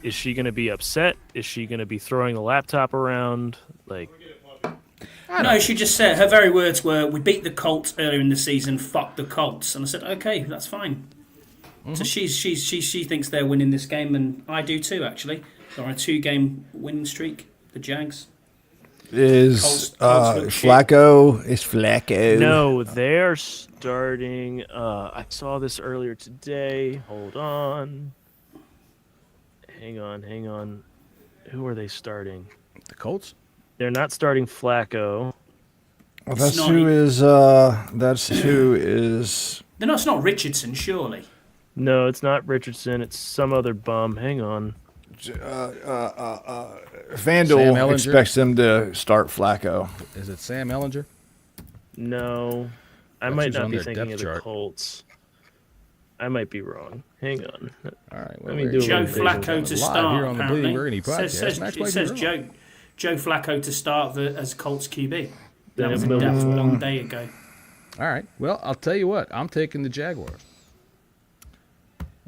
is she going to be upset? Is she going to be throwing the laptop around? Like, No, she just said her very words were, "We beat the Colts earlier in the season. Fuck the Colts." And I said, "Okay, that's fine." So she thinks they're winning this game, and I do too. Actually, they're on a 2-game winning streak. The Jags. Is Colts look shit. Flacco? Is Flacco? no, they're starting. I saw this earlier today. Hold on. Hang on. Who are they starting? The Colts? They're not starting Flacco. Well, that's Snotty. who is. That's who is. No, it's not Richardson, surely. No, it's not Richardson. It's some other bum. Hang on. FanDuel expects them to start Flacco. Is it Sam Ellinger? No, I That's might who's not on be their thinking of depth the chart. Colts. I might be wrong. Hang on. All right. Let me do a Joe little vision. Flacco to Live start. here on the Bleeding Apparently, Burgundy podcast. it says Joe Flacco to start as Colts QB. That was Yeah, a long day ago. All right. Well, I'll tell you what. I'm taking the Jaguars.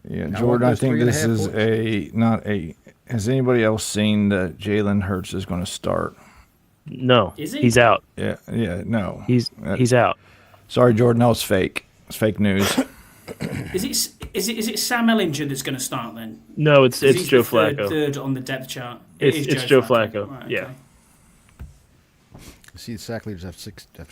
Yeah, Now, Jordan, I those think this 3.5 is not a. Has anybody else seen that Jalen Hurts is going to start? No, Is he? he's out. Yeah, no. He's out. Sorry, Jordan, that was fake. It's fake news. Is it Sam Ellinger that's going to start then? No, it's 'Cause he's Joe the Flacco. Third on the depth chart. It's Joe Flacco. Right, Yeah. okay. See, the sack leaders after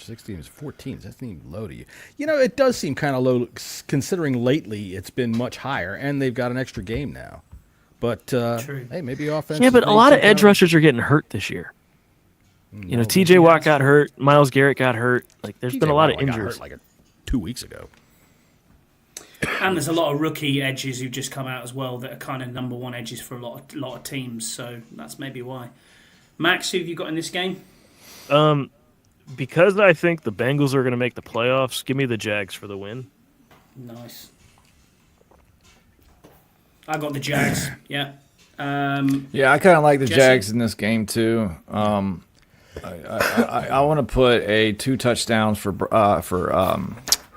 16 is 14. That's not even low to you. You know, it does seem kind of low considering lately it's been much higher, and they've got an extra game now. But, True. hey, maybe offense. Yeah, but a made lot of some edge kind of- rushers are getting hurt this year. You know, TJ Watt got hurt. Miles Garrett got hurt. Like, there's been a lot of TJ Watt got injuries. hurt like 2 weeks ago. And there's a lot of rookie edges who've just come out as well that are kind of number one edges for a lot of teams. So that's maybe why. Max, who have you got in this game? Because I think the Bengals are going to make the playoffs, give me the Jags for the win. Nice. I got the Jags. Yeah. Yeah, I kind of like the Jesse? Jags in this game too. I want to put a 2 touchdowns for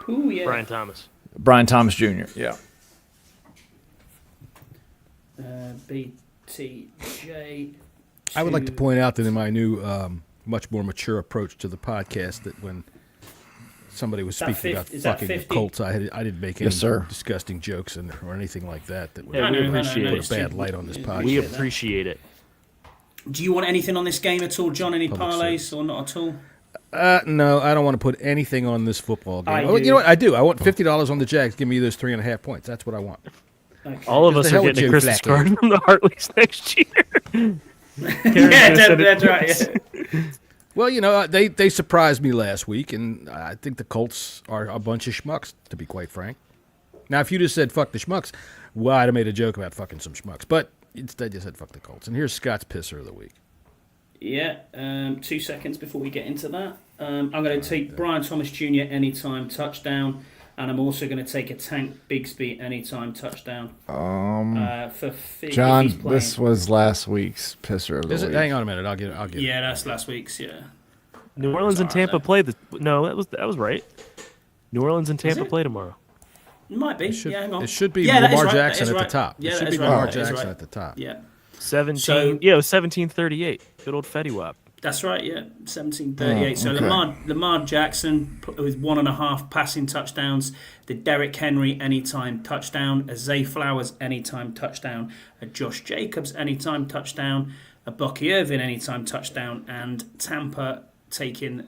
Ooh, yeah. Brian Thomas. Brian Thomas Jr. Yeah. BTJ. I would like to point out that in my new, much more mature approach to the podcast, that when somebody was that speaking about 50? Is that fucking the 50? Colts, I didn't make any Yes, sir. disgusting jokes or anything like that would Yeah, we I know, appreciate put it's a bad too- light on this we podcast. We appreciate that. appreciate it. Do you want anything on this game at all, John? Any Public parlays service. or not at all? No, I don't want to put anything on this football game. I Oh, do. you know what? I do. I want $50 on the Jags. Give me those 3.5 points. That's what I want. Okay. All of Just us the are hell with getting a Joe Christmas Flacco. card from the Hartleys next year. Yeah, that's right. Yeah. Well, you know, they surprised me last week, and I think the Colts are a bunch of schmucks, to be quite frank. Now, if you just said fuck the schmucks, well, I'd have made a joke about fucking some schmucks. But instead, you said fuck the Colts. And here's Scott's pisser of the week. Yeah, 2 seconds before we get into that. I'm going to take Brian Thomas Jr. anytime touchdown, and I'm also going to take a Tank Bigsby anytime touchdown. For Fig, John, if he's playing. this was last week's pisser of the Is it? week. Hang on a minute. I'll get it. Yeah, that's last week's. Yeah. New Orleans and Sorry, Tampa play the. No, that was right. New Orleans and Tampa it? play tomorrow. It might be. Should, yeah, hang on. it should be Yeah, that is Lamar right, that Jackson is at the right. top. Yeah, it that should is be right, Lamar that is Jackson right. at the top. Yeah, 17. So- 1738. Good old Fetty Wap. that's right. Yeah, 1738. So okay. Lamar Jackson with 1.5 passing touchdowns. The Derrick Henry anytime touchdown. A Zay Flowers anytime touchdown. A Josh Jacobs anytime touchdown. A Bucky Irvin anytime touchdown. And Tampa taking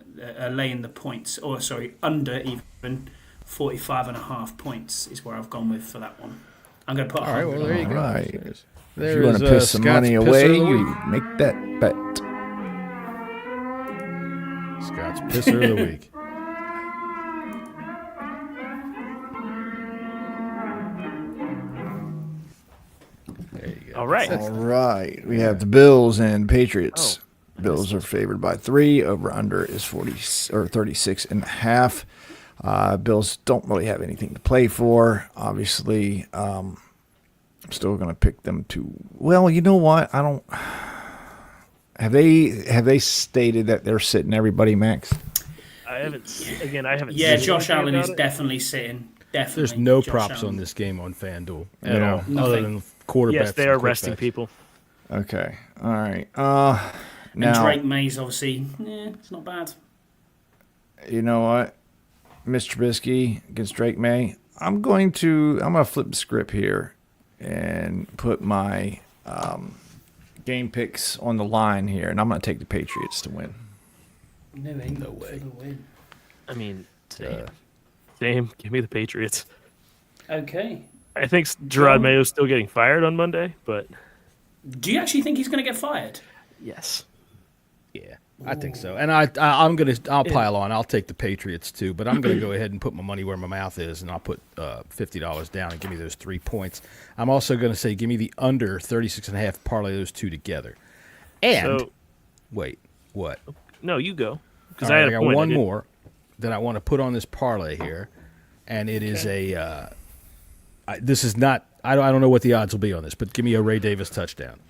laying the points, or sorry, under even 45.5 points is where I've gone with for that one. I'm going to put. All right, well, there you go. All right. There's If you want to piss some Scott's money pisser away, of the you week. make that bet. Scott's pisser of the week. There you go. All right. All right. We have the Bills and Patriots. Bills are favored by 3. Over under is 36.5. Bills don't really have anything to play for. Obviously, I'm still going to pick them to. Well, you know what? I don't. Have they stated that they're sitting everybody, Max? I haven't. Again, I haven't. Yeah, seen Josh anything Allen about is it. definitely sitting. Definitely. There's no Josh props Allen. on this game on FanDuel At at all. all, other Nothing. than quarterbacks. Yes, they and are quick resting backs. people. Okay. All right. And Now, Drake May's obviously, it's not bad. you know what? Mr. Trubisky against Drake May. I'm going to flip the script here and put my game picks on the line here, and I'm going to take the Patriots to win. No way. I mean, same. Give me the Patriots. Okay. I think Gerard Mayo's still getting fired on Monday, but Do you actually think he's going to get fired? yes. Yeah. I think so. And I'll pile on. I'll take the Patriots too, but I'm gonna go ahead and put my money where my mouth is, and I'll put $50 down and give me those 3 points. I'm also gonna say give me the under 36.5. Parlay those two together. And wait, what? No, you go. Because I got one more that I want to put on this parlay here, and it is this is not. I don't know what the odds will be on this, but give me a Ray Davis touchdown.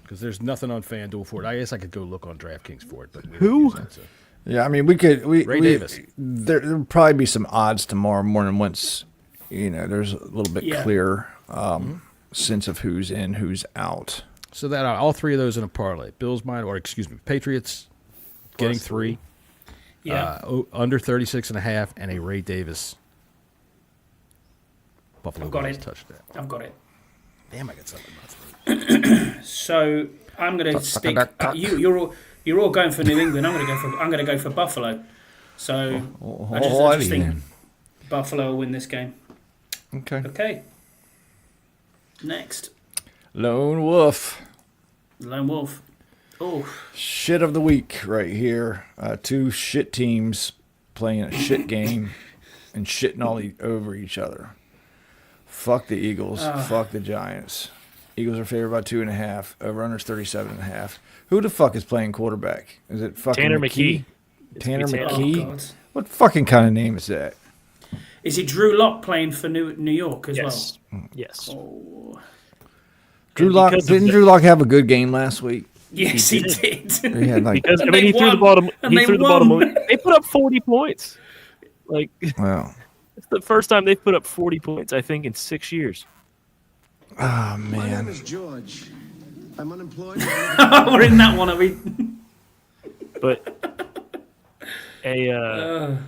Because there's nothing on FanDuel for it. I guess I could go look on DraftKings for it. But who? Yeah, I mean, we could. Ray Davis. There'll probably be some odds tomorrow morning once, there's a little bit clearer sense of who's in, who's out. So that all three of those in a parlay. Patriots getting 3. Yeah. Under 36.5 and a Ray Davis Buffalo Bills touchdown. I've got it. Damn, I got something in my throat. So I'm going to stick. You're all going for New England. I'm going to go for Buffalo. So I just think Buffalo will win this game. Okay. Next. Lone Wolf. Oh. Shit of the week right here. 2 shit teams playing a shit game and shitting all over each other. Fuck the Eagles. Fuck the Giants. Eagles are favored by 2.5. Over-under's 37.5. Who the fuck is playing quarterback? Is it fucking Tanner McKee? Tanner Oh, McKee? God. What fucking kind of name is that? Is it Drew Lock playing for New York as well? Yes. Oh. Drew Lock didn't Drew Lock have a good game last week? He did. He had Because he threw the bottom. They put up 40 points. Wow. It's the first time they've put up 40 points, I think, in 6 years. Oh, man. My name is George. I'm unemployed. We're in that one, are we? But I'm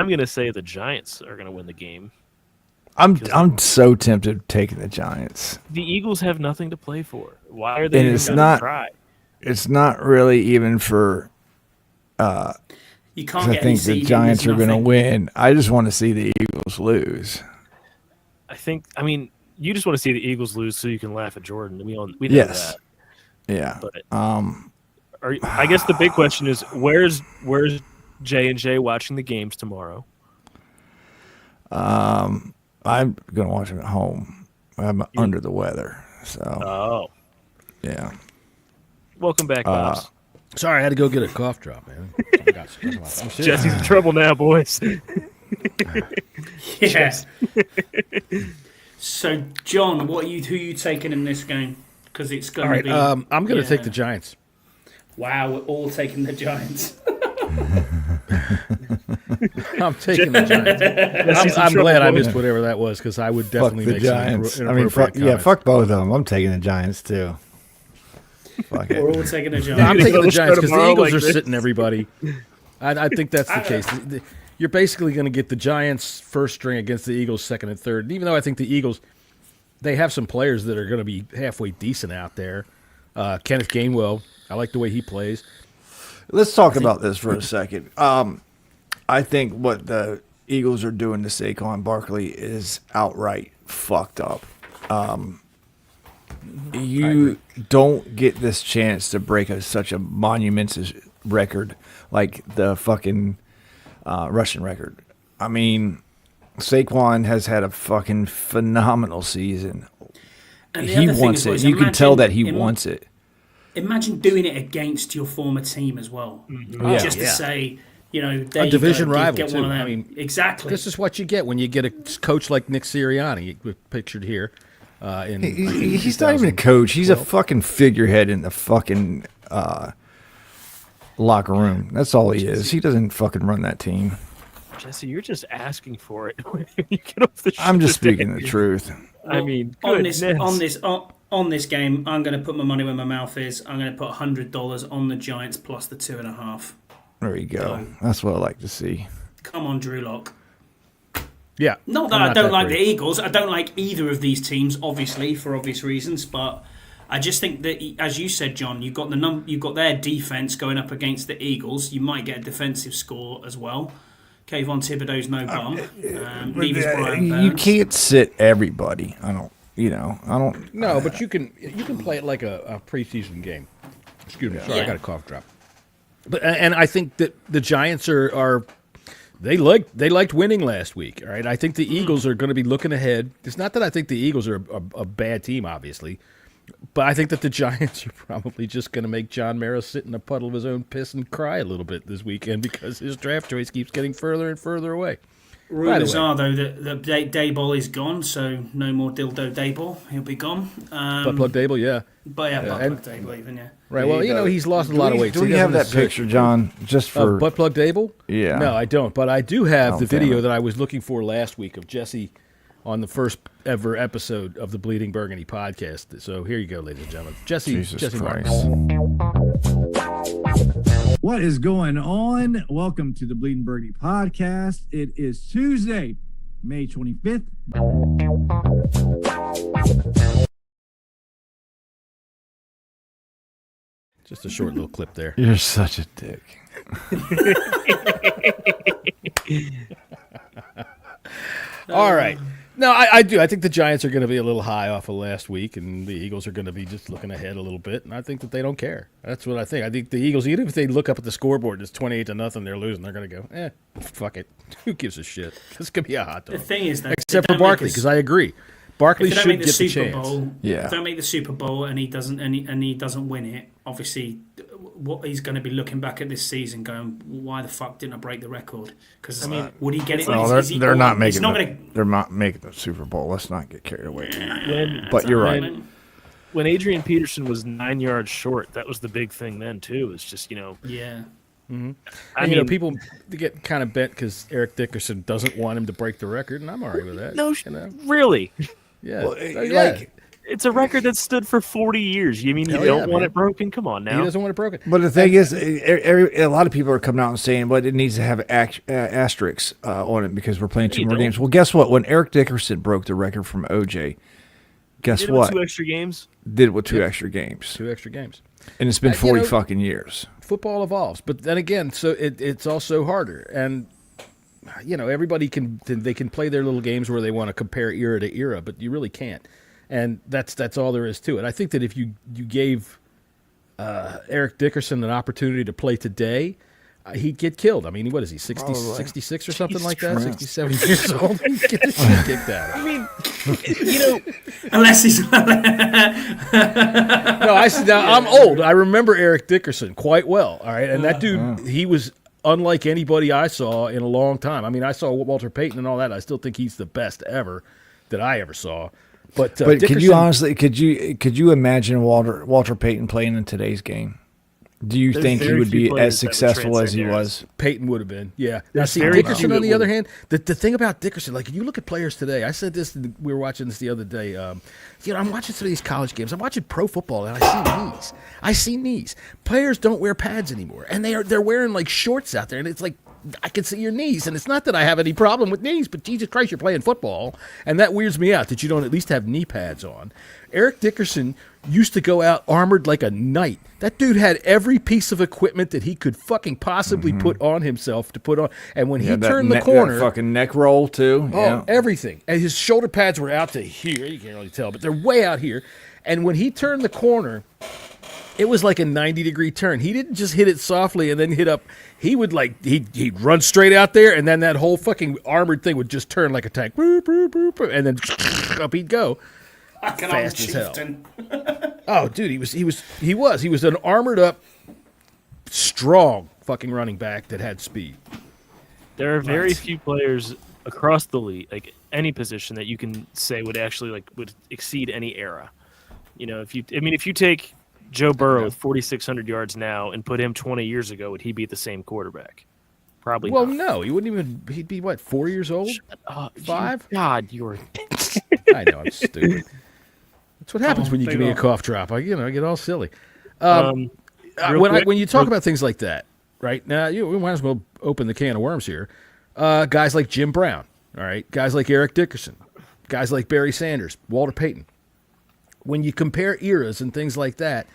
going to say the Giants are going to win the game. I'm so tempted to take the Giants. The Eagles have nothing to play for. Why are they And even it's going not to try? It's not really even for You can't I get think the Giants are going to win. I just want to see the Eagles lose. You just want to see the Eagles lose so you can laugh at Jordan. We know Yes. that. Yeah. But I guess the big question is where's J&J watching the games tomorrow? I'm going to watch them at home. I'm under the weather. So. Yeah. Welcome back, Boss. Sorry, I had to go get a cough drop, man. Jesse's in trouble now, boys. Yes. So, John, who are you taking in this game? Because it's going to be. I'm going to take the Giants. Wow, we're all taking the Giants. I'm taking the Giants. I'm glad I missed whatever that was because I would definitely fuck the make Giants. some inappropriate comments. Fuck both of them. I'm taking the Giants too. Fuck it. We're all taking the Giants. No, I'm taking the Giants because the tomorrow Eagles like are this. sitting everybody. I think that's the case. You're basically going to get the Giants first string against the Eagles second and third. And even though I think the Eagles, they have some players that are going to be halfway decent out there. Kenneth Gainwell, I like the way he plays. Let's talk about this for a second. I think what the Eagles are doing to Saquon Barkley is outright fucked up. You don't get this chance to break such a monumentous record like the fucking Russian record. I mean, Saquon has had a fucking phenomenal season. And the He other thing wants as well it. is You can tell that he imagine- wants it. Imagine doing it against your former team as well. Yeah. Just to say, there A you division go, rival, get too. one of them. I mean, exactly. This is what you get when you get a coach like Nick Sirianni, pictured here. He's not even a coach. He's a fucking figurehead in the fucking locker room. That's all he is. He doesn't fucking run that team. Jesse, you're just asking for it. You get off the I'm just today. speaking the truth. I mean, on goodness. on this game, I'm going to put my money where my mouth is. I'm going to put $100 on the Giants plus the 2.5. There you go. That's what I like to see. Come on, Drew Lock. Yeah. Not that I don't like the Eagles. I don't like either of these teams, obviously, for obvious reasons. But I just think that, as you said, John, you've got their defense going up against the Eagles. You might get a defensive score as well. Kayvon Thibodeau's no bum. Neither's Brian Burns. You can't sit everybody. I don't. No, but you can play it like a preseason game. Excuse me. Sorry, I got a cough drop. But and I think that the Giants are they liked winning last week. All right, I think the Eagles are going to be looking ahead. It's not that I think the Eagles are a bad team, obviously, but I think that the Giants are probably just going to make John Mara sit in a puddle of his own piss and cry a little bit this weekend because his draft choice keeps getting further and further away. Rumors are, though, that the Dayball is gone, so no more Dildo Dayball. He'll be gone. Butt plug Dable, yeah. But yeah, Butt plug Dable even, yeah. Right, well, he's lost a lot of weight. Do we have that picture, John, just for... Butt plug Dable? Yeah. No, I don't, but I do have the video it. that I was looking for last week of Jesse on the first ever episode of the Bleeding Burgundy podcast. So here you go, ladies and gentlemen. Jesse Marks. What is going on? Welcome to the Bleeding Burgundy podcast. It is Tuesday, May 25th. Just a short little clip there. You're such a dick. All right. No, I do. I think the Giants are going to be a little high off of last week, and the Eagles are going to be just looking ahead a little bit. And I think that they don't care. That's what I think. I think the Eagles, even if they look up at the scoreboard and it's 28-0, they're losing. They're going to go, fuck it. Who gives a shit? This could be a hot dog. The thing is, though, except for Barkley, because I agree. Barkley should get the chance. If they don't make the Super Bowl and he doesn't win it, obviously, what he's going to be looking back at this season, going, why the fuck didn't I break the record? Because would he get it? No, they're not making. They're not making the Super Bowl. Let's not get carried away. But you're right. When Adrian Peterson was 9 yards short, that was the big thing then too. It's just Yeah. Mm-hmm. I mean, people get kind of bent because Eric Dickerson doesn't want him to break the record, and I'm all right with that. No, really. Yeah, well, it's a record that stood for 40 years. You mean you don't want it broken? Come on now. He doesn't want it broken. But the thing is, a lot of people are coming out and saying, "But it needs to have asterisks on it because we're playing two more games." Well, guess what? When Eric Dickerson broke the record from OJ, guess what? 2 extra games. Two extra games. And it's been 40 fucking years. Football evolves, but then again, so it's also harder, and everybody can play their little games where they want to compare era to era, but you really can't, and that's all there is to it. I think that if you gave Eric Dickerson an opportunity to play today, he'd get killed. I mean, what is he, 66 or something like that? 67 years old? He'd get the shit kicked out of him. I mean, unless he's... No, I'm old. I remember Eric Dickerson quite well, all right? And that dude, he was unlike anybody I saw in a long time. I mean, I saw Walter Payton and all that. I still think he's the best ever that I ever saw. But could you honestly, could you imagine Walter Payton playing in today's game? Do you think he would be as successful as he was? Payton would have been, yeah. Now, see, Dickerson, on the other hand, the thing about Dickerson, like, if you look at players today, I said this, we were watching this the other day. I'm watching some of these college games. I'm watching pro football, and I see knees. Players don't wear pads anymore, and they're wearing, like, shorts out there, and it's like, I can see your knees, and it's not that I have any problem with knees, but Jesus Christ, you're playing football, and that weirds me out that you don't at least have knee pads on. Eric Dickerson used to go out armored like a knight. That dude had every piece of equipment that he could fucking possibly put on himself to put on, and when he turned the corner, that fucking neck roll too. Everything, and his shoulder pads were out to here. You can't really tell, but they're way out here. And when he turned the corner, it was like a 90-degree turn. He didn't just hit it softly and then hit up. He would he'd run straight out there, and then that whole fucking armored thing would just turn like a tank, boop, boop, boop, boop, and then up he'd go, fast as hell. Oh, dude, he was an armored up, strong fucking running back that had speed. There are very few players across the league, like any position, that you can say would actually would exceed any era. If you take Joe Burrow with 4,600 yards now and put him 20 years ago, would he be the same quarterback? Probably not. No, he wouldn't even. He'd be, what, 4 years old? 5? God, you're... I know, I'm stupid. That's what happens when you give me a cough drop. I get all silly. When you talk about things like that, right, now we might as well open the can of worms here. Guys like Jim Brown, all right, guys like Eric Dickerson, guys like Barry Sanders, Walter Payton. When you compare eras and things like that,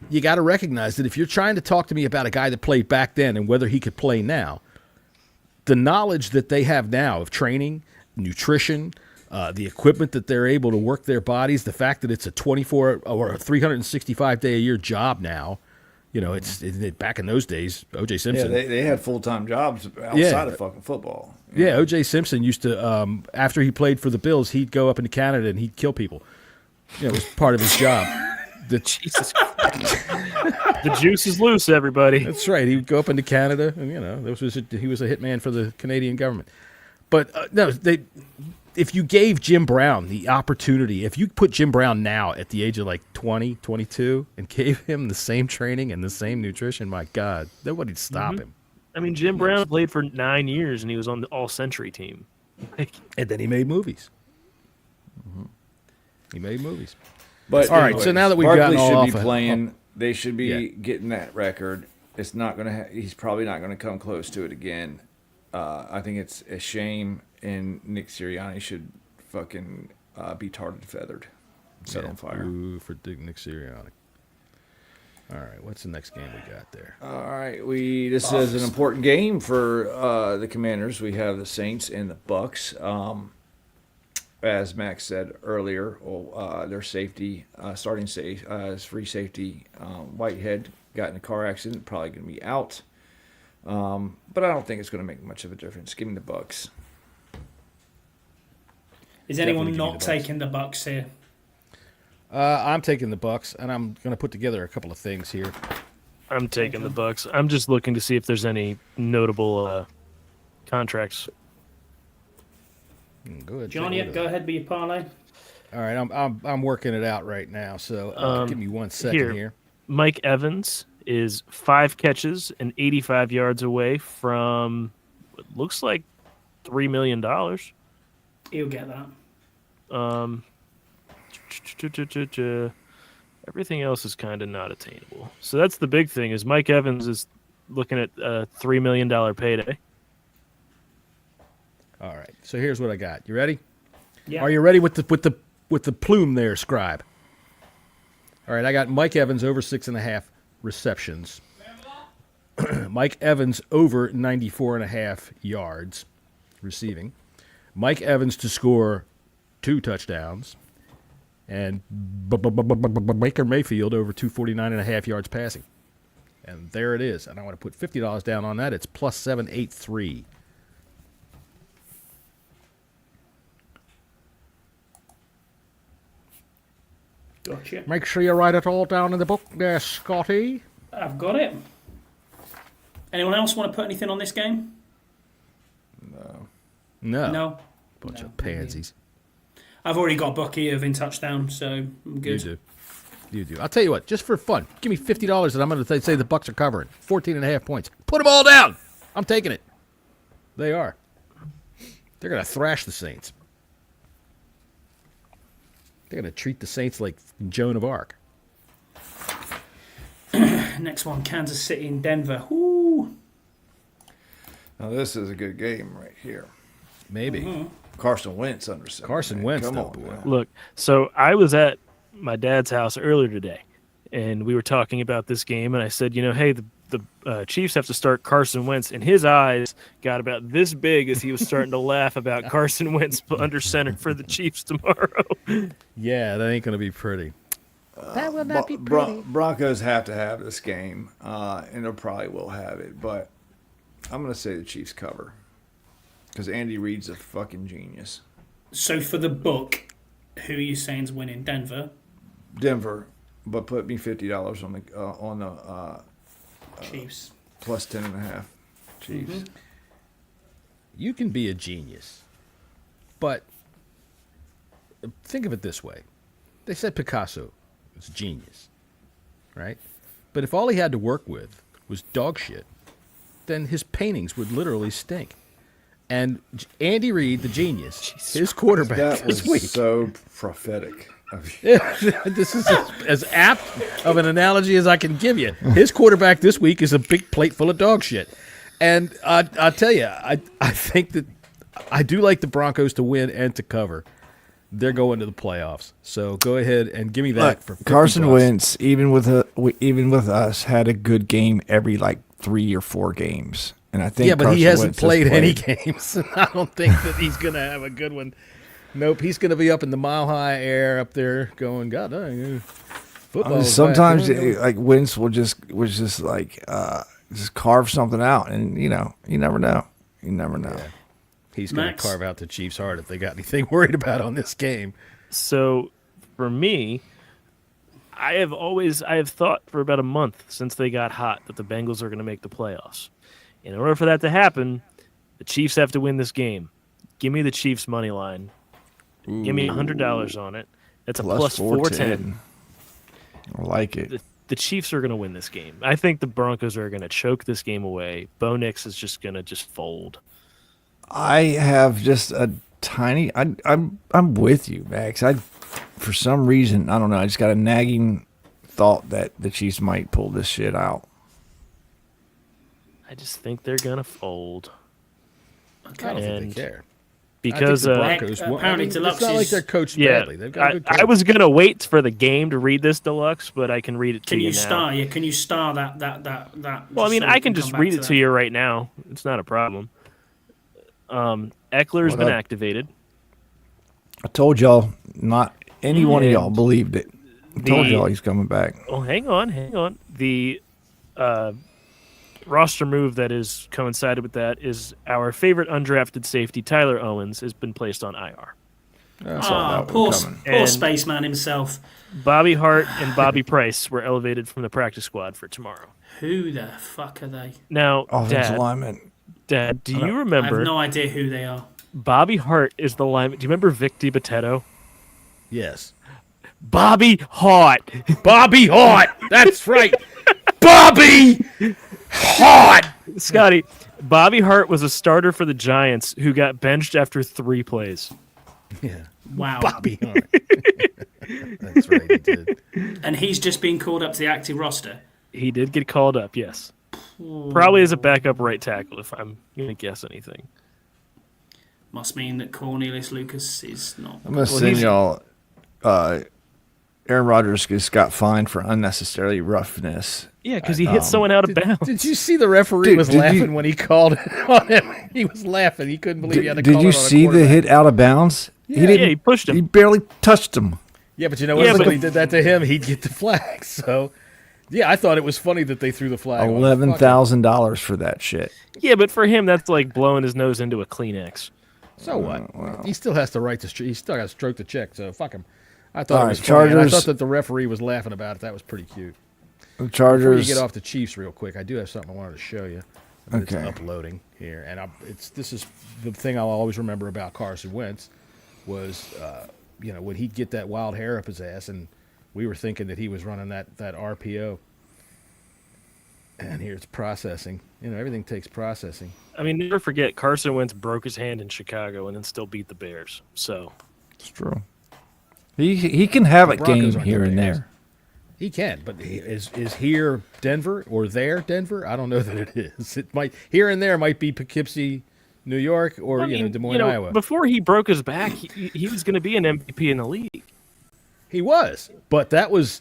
you got to recognize that if you're trying to talk to me about a guy that played back then and whether he could play now, the knowledge that they have now of training, nutrition, the equipment that they're able to work their bodies, the fact that it's a 24 or a 365 day a year job now, back in those days, O.J. Yeah, Simpson. they had full-time jobs outside of fucking football. Yeah, O.J. Simpson used to, after he played for the Bills, he'd go up into Canada and he'd kill people. It was part of his job. Jesus the juice is loose, everybody. That's right. He would go up into Canada, and he was a hitman for the Canadian government. But if you gave Jim Brown the opportunity, if you put Jim Brown now at the age of like 20, 22, and gave him the same training and the same nutrition, my God, nobody'd stop him. I mean, Jim Brown played for 9 years, and he was on the All-Century team. And then he made movies. He made movies. But all right, so now that we've gotten all should off be playing, they should be getting that record. It's not going to. He's probably not going to come close to it again. I think it's a shame, and Nick Sirianni should fucking be tarred and feathered, set on fire. Ooh, for Nick Sirianni. All right, what's the next game we got there? All right, this is an important game for the Commanders. We have the Saints and the Bucks. As Max said earlier, their safety, starting safe, free safety, Whitehead got in a car accident, probably going to be out. But I don't think it's going to make much of a difference. Give me the Bucks. Is anyone not taking the Bucks here? I'm taking the Bucks, and I'm going to put together a couple of things here. I'm taking the Bucks. I'm just looking to see if there's any notable contracts. Good. John, go ahead with your parlay. All right, I'm working it out right now, so give me 1 second here. Mike Evans is 5 catches and 85 yards away from what looks like $3 million. He'll get that. Everything else is kind of not attainable. So that's the big thing is Mike Evans is looking at a $3 million payday. All right. So here's what I got. You ready? Yeah. Are you ready with the plume there, Scribe? All right. I got Mike Evans over 6.5 receptions. Mike Evans over 94.5 yards receiving. Mike Evans to score 2 touchdowns. And Baker Mayfield over 249.5 yards passing. And there it is. And I want to put $50 down on that. It's plus 783. Gotcha. Make sure you write it all down in the book there, Scotty. I've got it. Anyone else want to put anything on this game? No. Bunch of pansies. I've already got Bucky in touchdown, so I'm good. You do. I'll tell you what, just for fun, give me $50 and I'm going to say the Bucks are covering. 14.5 points. Put them all down. I'm taking it. They are. They're going to thrash the Saints. They're going to treat the Saints like Joan of Arc. Next one, Kansas City and Denver. Ooh. Now this is a good game right here. Maybe. Mm-hmm. Carson Wentz under center. Carson Wentz, Come though, on, boy. man. Look, so I was at my dad's house earlier today, and we were talking about this game, and I said, hey, the Chiefs have to start Carson Wentz, and his eyes got about this big as he was starting to laugh about Carson Wentz under center for the Chiefs tomorrow. Yeah, that ain't going to be pretty. That will not be pretty. Broncos have to have this game, and they probably will have it, but I'm going to say the Chiefs cover because Andy Reid's a fucking genius. So for the book, who are you saying's winning? Denver? Denver, but put me $50 on the Chiefs. plus 10.5 Chiefs. Mm-hmm. You can be a genius, but think of it this way. They said Picasso was genius, right? But if all he had to work with was dog shit, then his paintings would literally stink. And Andy Reid, the genius, his quarterback That this was week. so prophetic of you. This is as apt of an analogy as I can give you. His quarterback this week is a big plate full of dog shit. And I tell you, I think that I do like the Broncos to win and to cover. They're going to the playoffs. So go ahead and give me that for $50. Carson Wentz, even with us, had a good game every 3 or 4 games. And I think but Carson he hasn't Wentz played has any games. And I don't think that he's going to have a good one. Nope, he's going to be up in the mile-high air up there going, God dang. Football is sometimes back. like Wentz will just carve something out, and you never know. You never know. Yeah. He's going to Max? carve out the Chiefs hard if they got anything worried about on this game. So for me, I have thought for about a month since they got hot that the Bengals are going to make the playoffs. In order for that to happen, the Chiefs have to win this game. Give me the Chiefs money line. Give me $100 on it. That's a plus 410. I like it. The Chiefs are going to win this game. I think the Broncos are going to choke this game away. Bo Nix is just going to fold. I have just a tiny. I'm with you, Max. For some reason, I don't know. I just got a nagging thought that the Chiefs might pull this shit out. I just think they're going to fold. I don't think they care. Because I think the Broncos apparently it's Deluxe not like is- they're coached yeah, badly. They've got a good coach. I was going to wait for the game to read this, Deluxe, but I can read it to Can you you now. star? Yeah, can you star that? Well, I mean, so I we can just come back read it to that? you right now. It's not a problem. Eckler's What been up? activated. I told y'all, not any one of y'all believed it. I told y'all he's coming back. Oh, hang on. The roster move that is coincided with that is our favorite undrafted safety, Tyler Owens, has been placed on IR. I saw that one Poor coming. And- spaceman himself. Bobby Hart and Bobby Price were elevated from the practice squad for tomorrow. Who the fuck are they? Now, Offensive lineman. Dad, do you I have remember no idea who they are. Bobby Hart is the lineman? Do you remember Vic DiBattista? Yes. Bobby Hart. Bobby Hart. That's right. Bobby Hart. Scotty, Bobby Hart was a starter for the Giants who got benched after 3 plays. Yeah. Wow. Bobby Hart. That's right, he did. And he's just been called up to the active roster. He did get called up, yes. Probably as a backup right tackle, if I'm going to guess anything. Must mean that Cornelius Lucas is not. I'm going to send y'all. Aaron Rodgers just got fined for unnecessary roughness. Yeah, because he hit someone out of bounds. Did you see the referee Dude, was did you- laughing when he called it on him? He was laughing. He couldn't believe he had to Did call you it on a see the quarterback. hit out of bounds? Yeah, He didn't. he pushed him. He barely touched him. Yeah, but you know what? Yeah, If but- he did that to him, he'd get the flag. So, yeah, I thought it was funny that they threw the flag. on him. Fuck it. $11,000 for that shit. Yeah, but for him, that's like blowing his nose into a Kleenex. So what? He still has the right to. He still got to stroke the check. So fuck him. I All thought it right, was funny. And I Chargers- thought that the referee was laughing about it. That was pretty cute. The Before you Chargers. get off the Chiefs real quick, I do have something I wanted to show you. But Okay. It's uploading here, and this is the thing I'll always remember about Carson Wentz was, when he'd get that wild hair up his ass, and we were thinking that he was running that RPO. And here it's processing. Everything takes processing. I mean, never forget, Carson Wentz broke his hand in Chicago and then still beat the Bears. So, It's true. He can have a Broncos game aren't here the and Bears. there. He can, but is here Denver or there Denver? I don't know that it is. It might here and there might be Poughkeepsie, New York, or I mean, Des Moines, Iowa. before he broke his back, he was going to be an MVP in the league. He was, but that was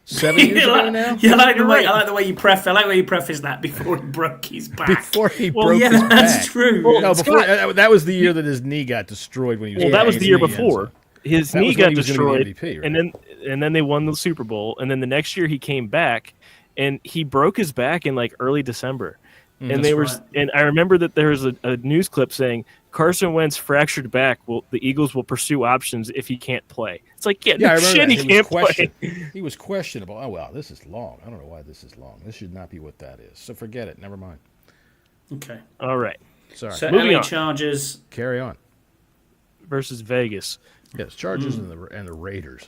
7 years ago now. Yeah, I like the way you preface that before he broke his back. Before he well, broke yeah, his that's back. true. Well, No, before Scott- that was the year that his knee got destroyed when he was. Well, that was the year kicking in the end before. zone. His That knee was when got he was gonna be destroyed, MVP, right? and then they won the Super Bowl, and then the next year he came back, and he broke his back in like early December, and they were, right. and I remember that there was a news clip saying Carson Wentz fractured back. Well, the Eagles will pursue options if he can't play. It's like, yeah, Yeah, I no remember shit, that. he can't play. He was questionable. Oh well, this is long. I don't know why this is long. This should not be what that is. So forget it. Never mind. Okay. All right, Sorry. So Moving LA on. Chargers. Carry on. versus Vegas. Yes, Chargers and the Raiders.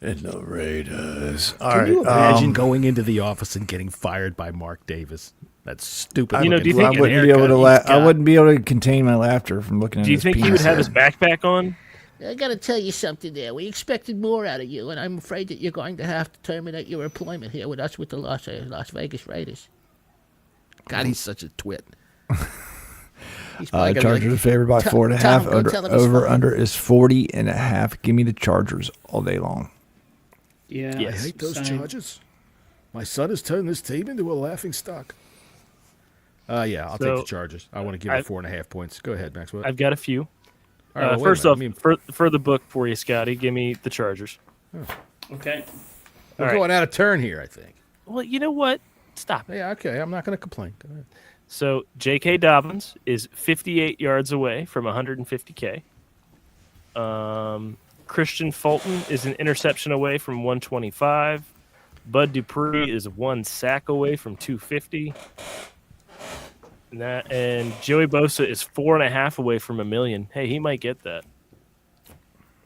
And the Raiders. Can you imagine going into the office and getting fired by Mark Davis? That's stupid. You know, do you I think- wouldn't be able to I wouldn't be able to contain my laughter from looking at Do you his think he penis would have his hair. backpack on? I gotta tell you something there. We expected more out of you, and I'm afraid that you're going to have to terminate your employment here with us with the Las Vegas Raiders. God, he's such a twit. He's probably gonna be Chargers like, are favored by "Tom, 4.5. go tell him it's Over fine." under is 40.5. Give me the Chargers all day long. Yeah. Yes. I hate those same. Chargers. My son has turned this team into a laughing stock. Yeah, I'll take So, the Chargers. I want to give it 4.5 points. Go ahead, Maxwell. I've got a few. All right, well, wait a First minute. off, for the book for you, Scotty, give me the Chargers. Okay. We're right. going out of turn here, I think. Well, you know what? Stop it. Yeah, okay. I'm not going to complain. Go ahead. So J.K. Dobbins is 58 yards away from 150K. Christian Fulton is an interception away from 125. Bud Dupree is 1 sack away from 250. And Joey Bosa is 4.5 away from $1 million. Hey, he might get that.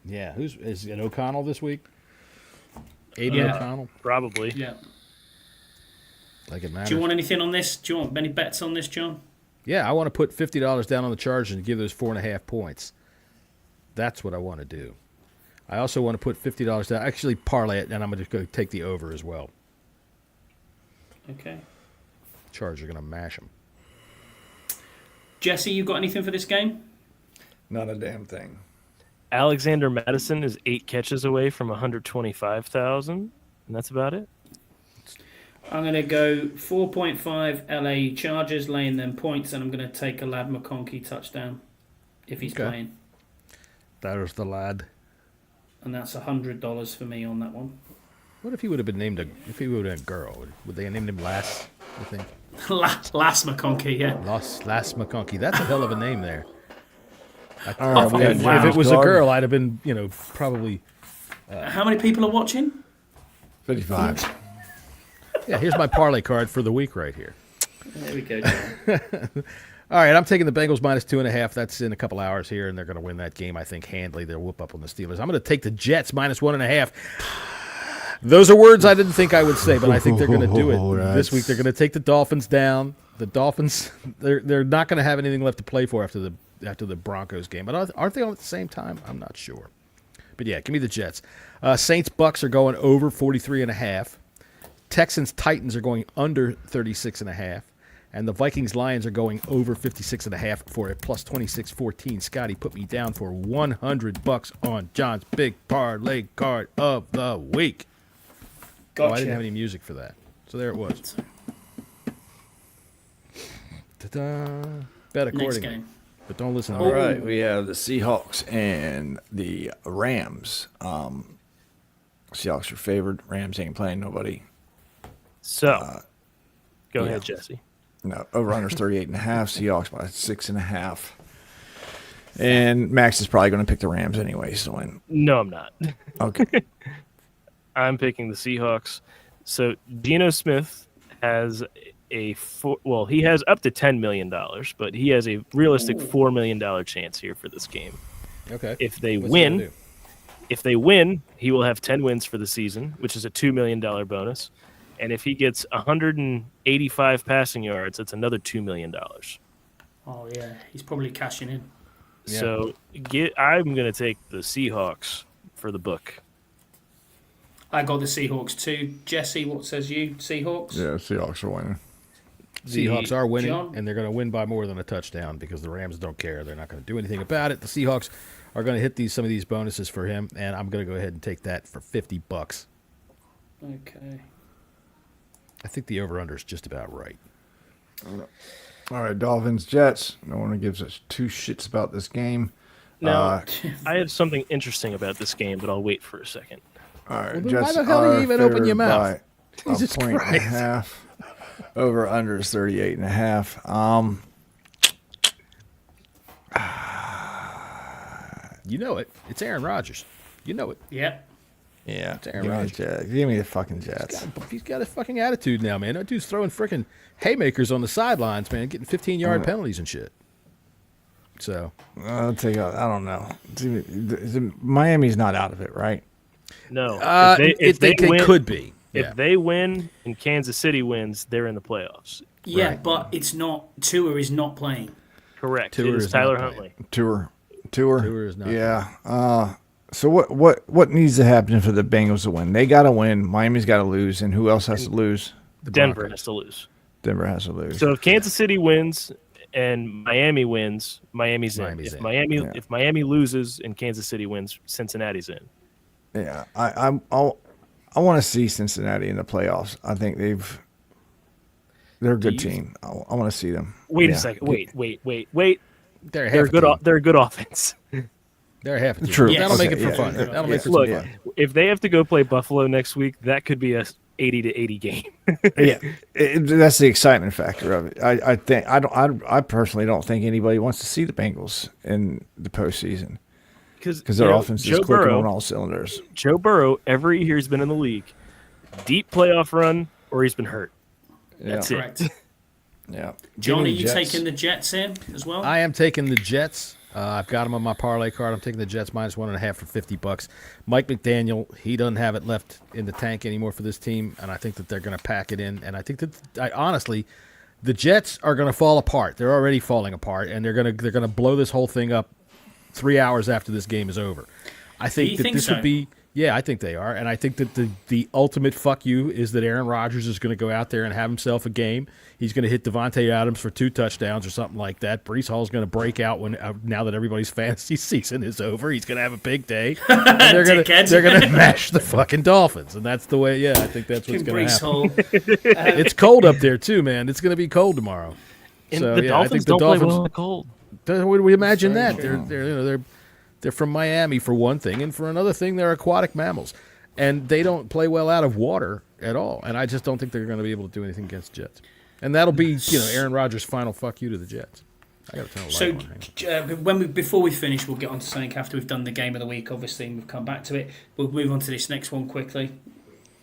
Yeah. Is it O'Connell this week? Aiden Yeah. O'Connell? Probably. Yeah. Like it matters. Do you want anything on this? Do you want any bets on this, John? Yeah, I want to put $50 down on the Chargers and give those 4.5 points. That's what I want to do. I also want to put $50 down. Actually, parlay it, and I'm going to go take the over as well. Okay. Chargers are going to mash them. Jesse, you got anything for this game? Not a damn thing. Alexander Madison is 8 catches away from 125,000, and that's about it. I'm going to go 4.5 LA Chargers, laying them points, and I'm going to take a Lad McConkey touchdown if he's Okay. playing. There's the lad. And that's $100 for me on that one. What if he would have been named if he would have been a girl? Would they have named him Lass, you think? Lass McConkey, yeah. Lass McConkey. That's a hell of a name there. All right, we got Wow. If it was a James girl, I'd have been, probably. How many people are watching? 55. Yeah, here's my parlay card for the week right here. There we go, John. All right, I'm taking the Bengals minus 2.5. That's in a couple hours here, and they're going to win that game, I think, handily. They'll whoop up on the Steelers. I'm going to take the Jets minus 1.5. Those are words I didn't think I would say, but I think they're going to do it this week. They're going to take the Dolphins down. The Dolphins, they're not going to have anything left to play for after the Broncos game. But aren't they on at the same time? I'm not sure. But yeah, give me the Jets. Saints Bucks are going over 43.5. Texans Titans are going under 36.5. And the Vikings Lions are going over 56.5 for a plus 26-14. Scotty put me down for $100 on John's big parlay card of the week. Gotcha. Oh, I didn't have any music for that. So there it was. Ta-da. Bet Next accordingly. game. But don't listen to All me. right, we have the Seahawks and the Rams. Seahawks are favored. Rams ain't playing nobody. So, go yeah. ahead, Jesse. No, over-under's 38.5. Seahawks by 6.5. And Max is probably going to pick the Rams anyways to win. No, I'm not. Okay. I'm picking the Seahawks. So Geno Smith has he has up to $10 million, but he has a realistic $4 million chance here for this game. Okay. If they What's he gonna win, he will have 10 wins for the season, which is a $2 million bonus. And if he gets 185 passing yards, that's another $2 million. Oh, yeah. He's probably cashing in. Yeah. So I'm going to take the Seahawks for the book. I got the Seahawks too. Jesse, what says you? Seahawks? Yeah, Seahawks are winning. Seahawks are winning, John? and they're going to win by more than a touchdown because the Rams don't care. They're not going to do anything about it. The Seahawks are going to hit some of these bonuses for him, and I'm going to go ahead and take that for $50. Okay. I think the over-under is just about right. All right, Dolphins, Jets. No one gives us two shits about this game. Now, I have something interesting about this game, but I'll wait for a second. All right, Well, then Jets why the hell do you are even open your favored mouth? by Jesus a point and a Christ. half. Over under is 38.5. You know it. It's Aaron Rodgers. You know it. Yep. Yeah, It's Aaron give me the Rodgers. Jets. Give me the fucking Jets. He's got a fucking attitude now, man. That dude's throwing freaking haymakers on the sidelines, man, getting 15-yard penalties and shit. So, I'll take. I don't know. Miami's not out of it, right? No, if they win, could be. If Yeah. they win and Kansas City wins, they're in the playoffs. Yeah, Right. but it's not. Tua is not playing. Correct. Tua It is is not Tyler playing. Huntley. Tour. Tour is not. Yeah. So what needs to happen for the Bengals to win? They got to win. Miami's got to lose, and who else has to lose? Denver Broncos. has to lose. Denver has to lose. So if Kansas City wins and Miami wins, Miami's in. Miami's If in. if Miami loses and Kansas City wins, Cincinnati's in. Yeah, I want to see Cincinnati in the playoffs. I think they're a good team. I want to see them. Wait Yeah. a second. Wait. They're They're good. They're a good offense. They're half a team. True. That'll make Okay, it for yeah, fun. yeah, That'll yeah. make it some Look, fun. if they have to go play Buffalo next week, that could be a 80-80 game. Yeah, that's the excitement factor of it. I personally don't think anybody wants to see the Bengals in the postseason because their offense is clicking on all cylinders. Joe Burrow, every year he's been in the league, deep playoff run, or he's been hurt. That's Correct. it. Yeah, John, are Give me you Jets. taking the Jets in as well? I am taking the Jets. I've got them on my parlay card. I'm taking the Jets -1.5 for $50. Mike McDaniel, he doesn't have it left in the tank anymore for this team, and I think that they're going to pack it in. And I think that, honestly, the Jets are going to fall apart. They're already falling apart, and they're going to blow this whole thing up 3 hours after this game is over. I think that this would be. Yeah, I think they are, and I think that the ultimate fuck you is that Aaron Rodgers is going to go out there and have himself a game. He's going to hit Devontae Adams for 2 touchdowns or something like that. Breece Hall's going to break out now that everybody's fantasy season is over. He's going to have a big day. And they're going to mash the fucking Dolphins, and that's the way. Yeah, I think that's what's going to happen. It's cold up there too, man. It's going to be cold tomorrow. And So the yeah, Dolphins I think the don't Dolphins. play well in the cold. Would we imagine that? They're from Miami for one thing, and for another thing, they're aquatic mammals. And they don't play well out of water at all. And I just don't think they're going to be able to do anything against the Jets. And that'll be, Aaron Rodgers' final fuck you to the Jets. I got to turn the light on. Before we finish, we'll get on to something after we've done the game of the week, obviously, and we've come back to it. We'll move on to this next one quickly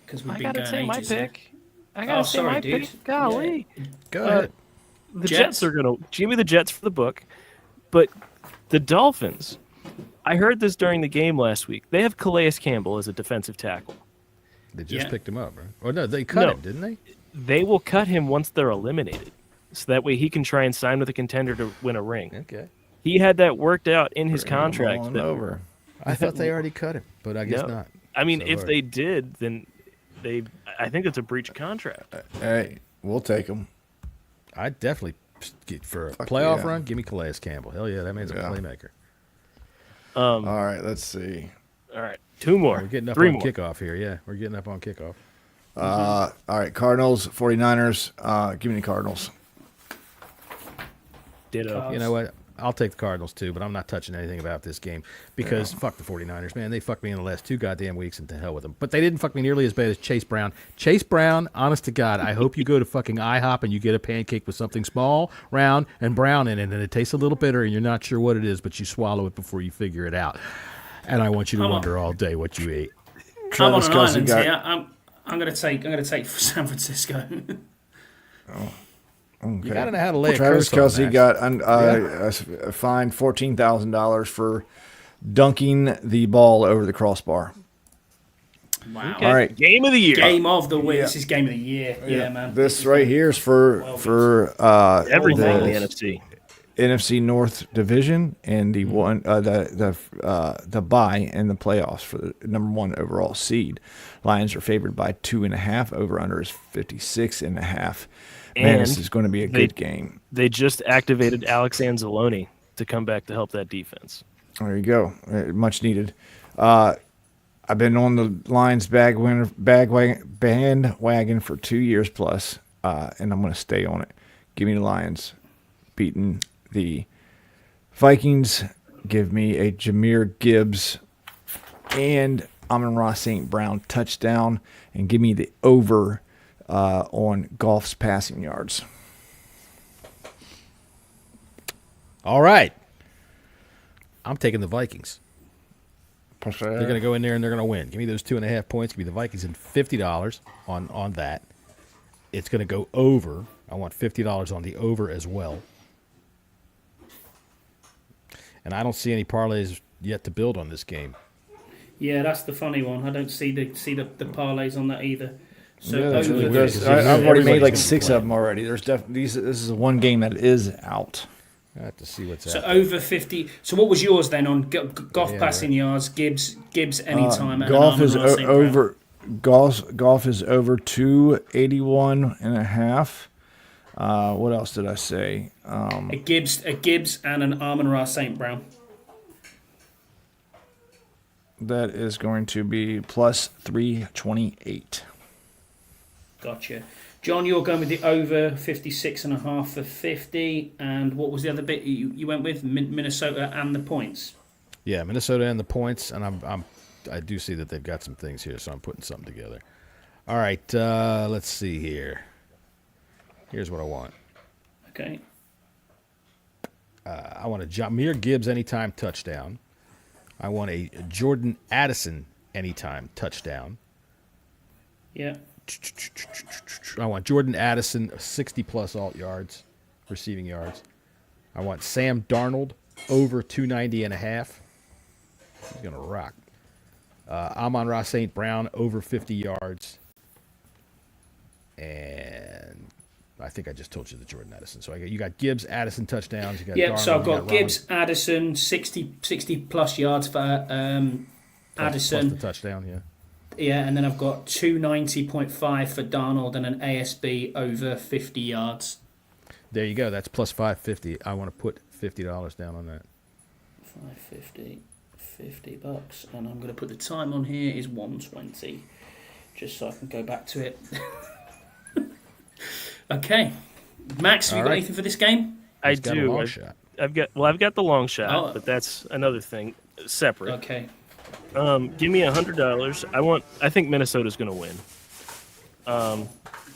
because we've been going ages. My pick. I got to say sorry, my dude. pick. Golly. Yeah. Go ahead. The Jets are going to give me the Jets for the book. But the Dolphins, I heard this during the game last week. They have Calais Campbell as a defensive tackle. They just picked him up, right? Or no, they cut him, didn't they? They will cut him once they're eliminated. So that way he can try and sign with a contender to win a ring. Okay. He had that worked out in his Bring him contract. on over. I thought they already cut him, but I guess not. I mean, So, if all they right. did, then I think it's a breach of contract. Hey, we'll take them. I'd definitely get for a playoff yeah. run. Give me Calais Campbell. Hell yeah, that man's a playmaker. All right, let's see. All right, 2 more. We're getting up 3 on more. kickoff here. Yeah, we're getting up on kickoff. All right, Cardinals, 49ers. Give me the Cardinals. Ditto. You know what? I'll take the Cardinals too, but I'm not touching anything about this game because fuck the 49ers, man. They fucked me in the last 2 goddamn weeks, and to hell with them. But they didn't fuck me nearly as bad as Chase Brown. Chase Brown, honest to God, I hope you go to fucking IHOP and you get a pancake with something small, round, and brown in it, and it tastes a little bitter, and you're not sure what it is, but you swallow it before you figure it out. And I want you to wonder all day what you ate. I'm on Travis an Kelce island got- here. I'm going to take San Francisco. Okay. You gotta know how to lay a Travis curse on Kelce that. got fined $14,000 for dunking the ball over the crossbar. Wow. Okay. All right. Game of the year. Game of the week. This is game of the year. Yeah, man. This right here is for Everything in the the NFC. NFC North Division and the the bye and the playoffs for the #1 overall seed. Lions are favored by 2.5. Over under is 56.5. Man, this is going to be a good game. They just activated Alex Anzalone to come back to help that defense. There you go. Much needed. I've been on the Lions bandwagon for 2 years plus, and I'm going to stay on it. Give me the Lions beating the Vikings. Give me a Jahmyr Gibbs and Amon-Ra St. Brown touchdown, and give me the over on Goff's passing yards. All right. I'm taking the Vikings. They're They're going to go in there and they're going to win. Give me those 2.5 points. Give me the Vikings and $50 on that. It's going to go over. I want $50 on the over as well. And I don't see any parlays yet to build on this game. Yeah, that's the funny one. I don't see the parlays on that either. So Yeah, that's really over good. this- I've already made like Everybody's 6 gonna of them already. There's definitely this is one game that is out. I have to see what's So out there. over 50. So what was yours then on Goff Yeah, passing yards, Gibbs anytime, and Golf is Amon-Ra St. Brown? over. Golf is over 281.5. What else did I say? A Gibbs and an Amon-Ra St. Brown. That is going to be plus 328. Gotcha. John, you're going with the over 56.5 for 50. And what was the other bit you went with? Minnesota and the points. Yeah, Minnesota and the points, and I do see that they've got some things here, so I'm putting something together. All right, let's see here. Here's what I want. Okay. I want a Jahmyr Gibbs anytime touchdown. I want a Jordan Addison anytime touchdown. Yeah. I want Jordan Addison 60-plus alt yards, receiving yards. I want Sam Darnold over 290.5. He's going to rock. Amon-Ra St. Brown over 50 yards. And I think I just told you the Jordan Addison. So you got Gibbs, Addison touchdowns. You got Darnold, So I've got Gibbs, Rollins. Addison, 60 plus yards for Addison. Plus the touchdown, yeah. Yeah, and then I've got 290.5 for Darnold and an ASB over 50 yards. There you go. That's plus 550. I want to put $50 down on that. 550, $50, and I'm going to put the time on here is 1:20, just so I can go back to it. Okay, Max, have you got anything for this game? I do. I've got the long shot, but that's another thing separate. Okay. Give me $100. I think Minnesota's going to win.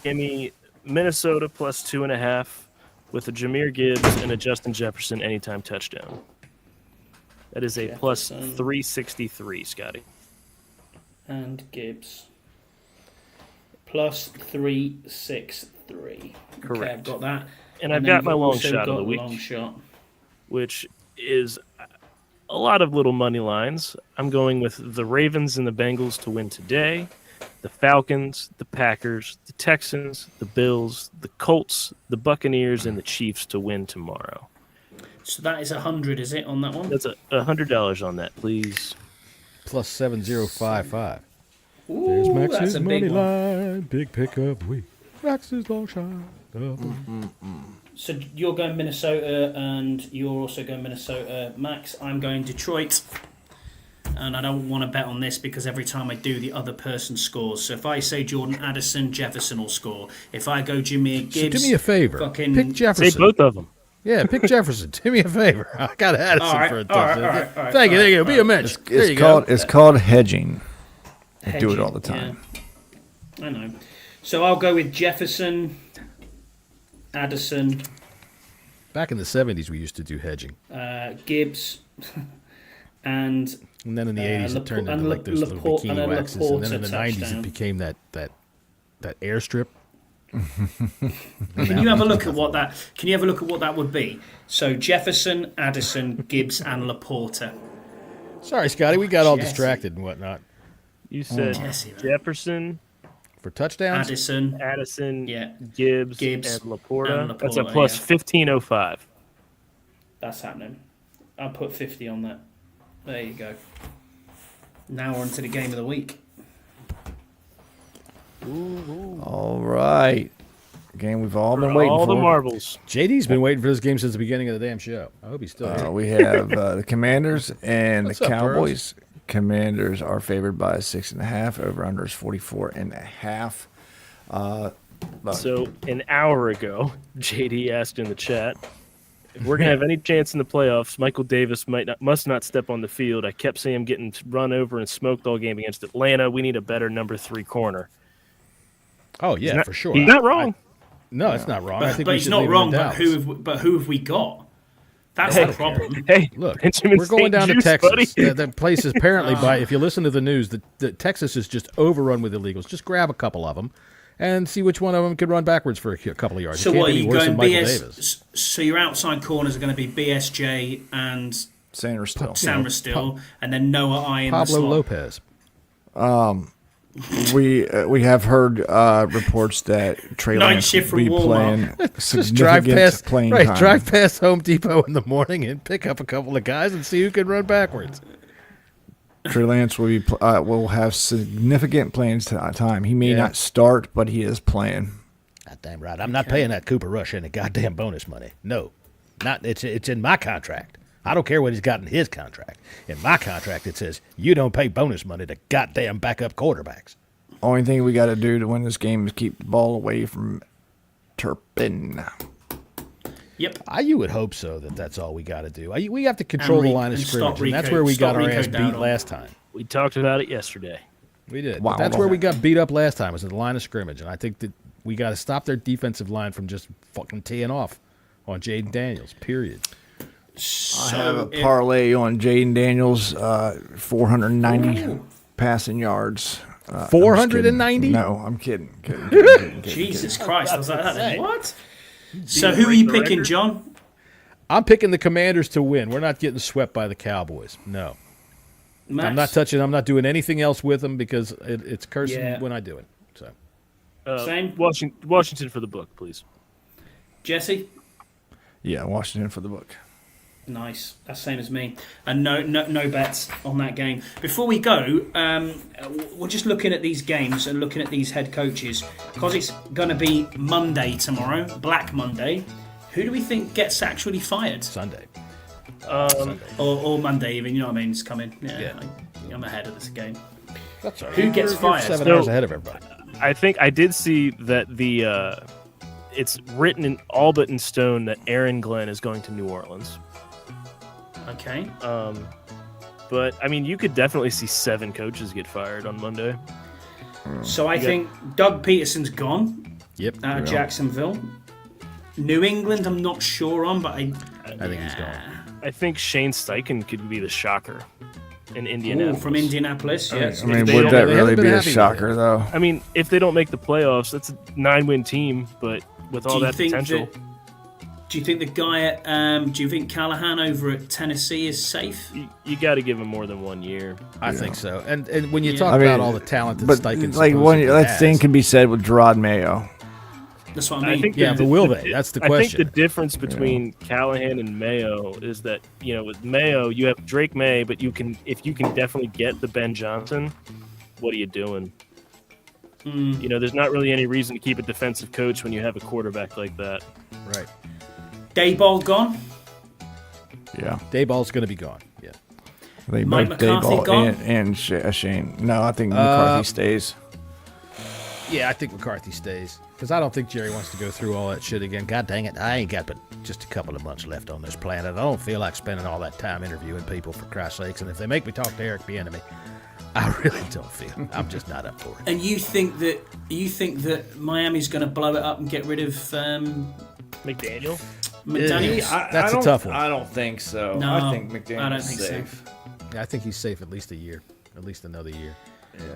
Give me Minnesota plus 2.5 with a Jahmyr Gibbs and a Justin Jefferson anytime touchdown. That is a plus 363, Scotty. And Gibbs. Plus 363. Correct. Okay, I've got that. And I've got my long shot of the week, which is a lot of little money lines. I'm going with the Ravens and the Bengals to win today, the Falcons, the Packers, the Texans, the Bills, the Colts, the Buccaneers, and the Chiefs to win tomorrow. So that is 100, is it, on that one? That's $100 on that, please. Plus 7055. Ooh, There's Max's that's a money big one. line. Big pick of the week. Max's long shot. So you're going Minnesota, and you're also going Minnesota, Max. I'm going Detroit. And I don't want to bet on this because every time I do, the other person scores. So if I say Jordan Addison, Jefferson will score. If I go Jahmyr Gibbs... So do me a favor. Pick Jefferson. Say both of them. Yeah, pick Jefferson. Do me a favor. I got Addison for a touchdown. All right, Thank you. There you go. Be a mensch. It's called hedging. I do it all the time. Yeah. I know. So I'll go with Jefferson, Addison. Back in the 70s, we used to do hedging. Gibbs, and then in the 80s, it turned into like those little bikini waxes. And then in the 90s, it became that airstrip. Can you have a look at what that? Can you have a look at what that would be? So Jefferson, Addison, Gibbs, and Laporta. Sorry, Scotty, we got all distracted and whatnot. You said Jefferson for touchdowns. Addison, yeah, Gibbs and Laporta. That's a plus 1505. That's happening. I'll put 50 on that. There you go. Now we're on to the game of the week. All right. Game we've all been waiting for. All the marbles. JD's been waiting for this game since the beginning of the damn show. I hope he's still here. We have the Commanders and the Cowboys. Commanders are favored by 6.5. Over-under is 44.5. So an hour ago, JD asked in the chat, if we're going to have any chance in the playoffs, Michael Davis must not step on the field. I kept seeing him getting run over and smoked all game against Atlanta. We need a better number 3 corner. Oh, yeah, for sure. He's not wrong. No, it's not wrong. I think but we he's should not leave wrong. him in But who have we got? That's the problem. Hey, look, Benjamin we're going St. down Juice, to Texas. buddy. That place is apparently if you listen to the news, the Texas is just overrun with illegals. Just grab a couple of them and see which one of them could run backwards for a couple of yards. So what are you going Davis. So your outside corners are going to be BSJ and Sandra Still, and then Noah I in Pablo the slot. Lopez. We have heard reports that Trey Lance will be playing significant playing time. Drive past Home Depot in the morning and pick up a couple of guys and see who can run backwards. Trey Lance will have significant playing time. He may not start, but he is playing. Goddamn right. I'm not paying that Cooper Rush any goddamn bonus money. No, not. It's in my contract. I don't care what he's got in his contract. In my contract, it says you don't pay bonus money to goddamn backup quarterbacks. Only thing we got to do to win this game is keep the ball away from Turpin. Yep. You would hope so that's all we got to do. We have to control the line of and stop scrimmage, and that's Rico- where we stop got our Rico ass down beat on. last time. We talked about it yesterday. We did. Wow. But that's where we got beat up last time, was at the line of scrimmage, and I think that we got to stop their defensive line from just fucking teeing off on Jaden Daniels, period. I have a parlay on Jaden Daniels, 490 passing yards. 490? No, I'm kidding. Jesus Christ, I was like, what? So who are you picking, John? I'm picking the Commanders to win. We're not getting swept by the Cowboys. No. Max? I'm not doing anything else with them because it's cursing when I do it. So Same. Washington for the book, please. Jesse? Yeah, Washington for the book. Nice. That's same as me. And no bets on that game. Before we go, we're just looking at these games and looking at these head coaches because it's going to be Monday tomorrow, Black Monday. Who do we think gets actually fired? Sunday. Or Monday even, you know what I mean? It's coming. Yeah. I'm ahead of this game. That's all right. Who gets fired? 7 hours ahead of everybody. I think I did see that it's written in all but in stone that Aaron Glenn is going to New Orleans. Okay. But I mean, you could definitely see 7 coaches get fired on Monday. So I think Doug Peterson's gone. Yep. Out of Jacksonville. New England, I'm not sure on, but I think he's gone. I think Shane Steichen could be the shocker in Ooh, Indianapolis. from Indianapolis, yes. I mean, they would don't- that they really haven't be been a happy with shocker, it. though? I mean, if they don't make the playoffs, that's a 9-win team, but with all that potential. Do you think the guy at do you think Callahan over at Tennessee is safe? You got to give him more than 1 year. I think so. And when you talk I mean, about all the talent that But Steichen like supposedly that has, thing can be said with Gerard Mayo. That's what I mean. I think Yeah, but will they? That's the question. I think the difference between Callahan and Mayo is that, with Mayo, you have Drake May, but if you can definitely get the Ben Johnson, what are you doing? There's not really any reason to keep a defensive coach when you have a quarterback like that. Right. Dayball gone. Yeah. Dayball's going to be gone. Yeah. I think Mike both McCarthy Dayball gone? and Shane. No, I think McCarthy stays. Yeah, I think McCarthy stays because I don't think Jerry wants to go through all that shit again. God dang it, I ain't got but just a couple of months left on this planet. I don't feel like spending all that time interviewing people, for Christ's sakes. And if they make me talk to Eric Bieniemy, I really don't feel. I'm just not up for it. And you think that Miami's going to blow it up and get rid of McDaniel? McDaniels? That's a tough one. I don't think so. No, I think McDaniel's I don't think safe. so. Yeah, I think he's safe at least a year, at least another year.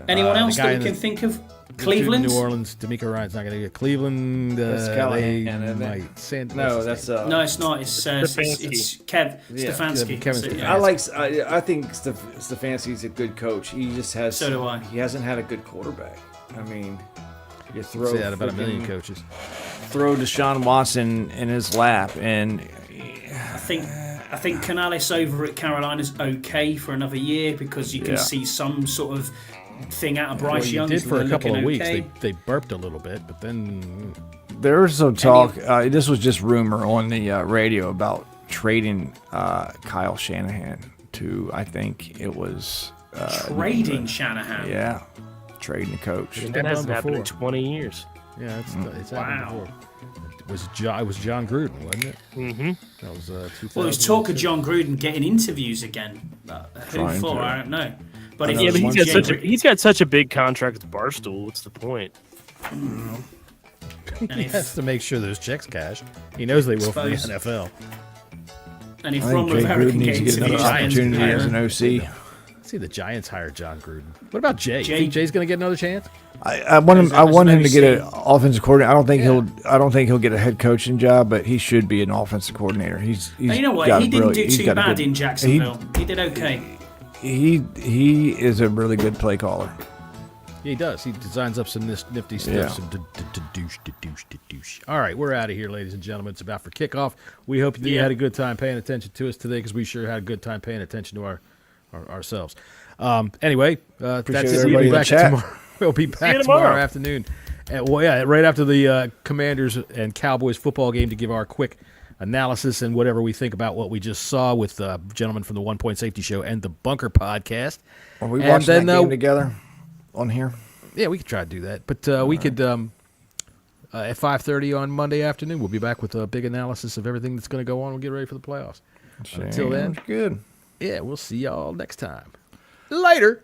Anyone the else guy that in we can the- think of? New Cleveland? Orleans, D'Amico Ryan's not going to get Cleveland. That's They Callahan, isn't it? might. No, that's No, it's not. It's Kev Stefanski. Kevin So, Stefanski. I think Stefanski's a good coach. He just has. So do I. He hasn't had a good quarterback. I mean, you Say that about a million coaches. Throw Deshaun Watson in his lap, and I think Canales over at Carolina's okay for another year because you can see some sort of thing out of Bryce Well, Young. did for a couple of looking weeks. okay. They burped a little bit, but then there was some talk. This was just rumor on the radio about trading Kyle Shanahan to. I think it was Trading Shanahan. Yeah, trading the coach. That hasn't happened in before. 20 years. Yeah, it's happened Wow. before. It was John Gruden, wasn't it? Mm-hmm. That was 2000. Well, there's talk of John Gruden getting interviews again. Who Trying for? to. I don't know. But if Yeah, but it's he's got such a big contract with Barstool. What's the point? He has to make sure those checks cash. He knows they will from the Suppose. NFL. and if I Ron think Jay Rivera Gruden can needs get to get interviews, another then opportunity as an OC. See, the Giants hired John Gruden. What about Jay? Jay- You think Jay's going to get another chance? I want him. As I want him to get an an offensive coordinator. I don't think he'll get a head coaching job, but he should be an offensive coordinator. He's And you know what? got He a didn't brilliant- do he's too got a bad good- in Jacksonville. He did okay. He is a really good play caller. He does. He designs up some nifty stuff. Yeah. Some douche. All right, we're out of here, ladies and gentlemen. It's about for kickoff. We hope that you had a good time paying attention to us today because we sure had a good time paying attention to ourselves. Anyway, that's it. everybody We'll be in the back chat. tomorrow. We'll be back tomorrow. tomorrow afternoon. Right after the Commanders and Cowboys football game to give our quick analysis and whatever we think about what we just saw with the gentlemen from the 1 Point Safety Show and the Bunker Podcast. Are we And watching then, that game together on here? Yeah, we could try to do that, but we could. at 5:30 on Monday afternoon. We'll be back with a big analysis of everything that's going to go on. We'll get ready for the playoffs. Until then, good. Yeah, we'll see y'all next time. Later.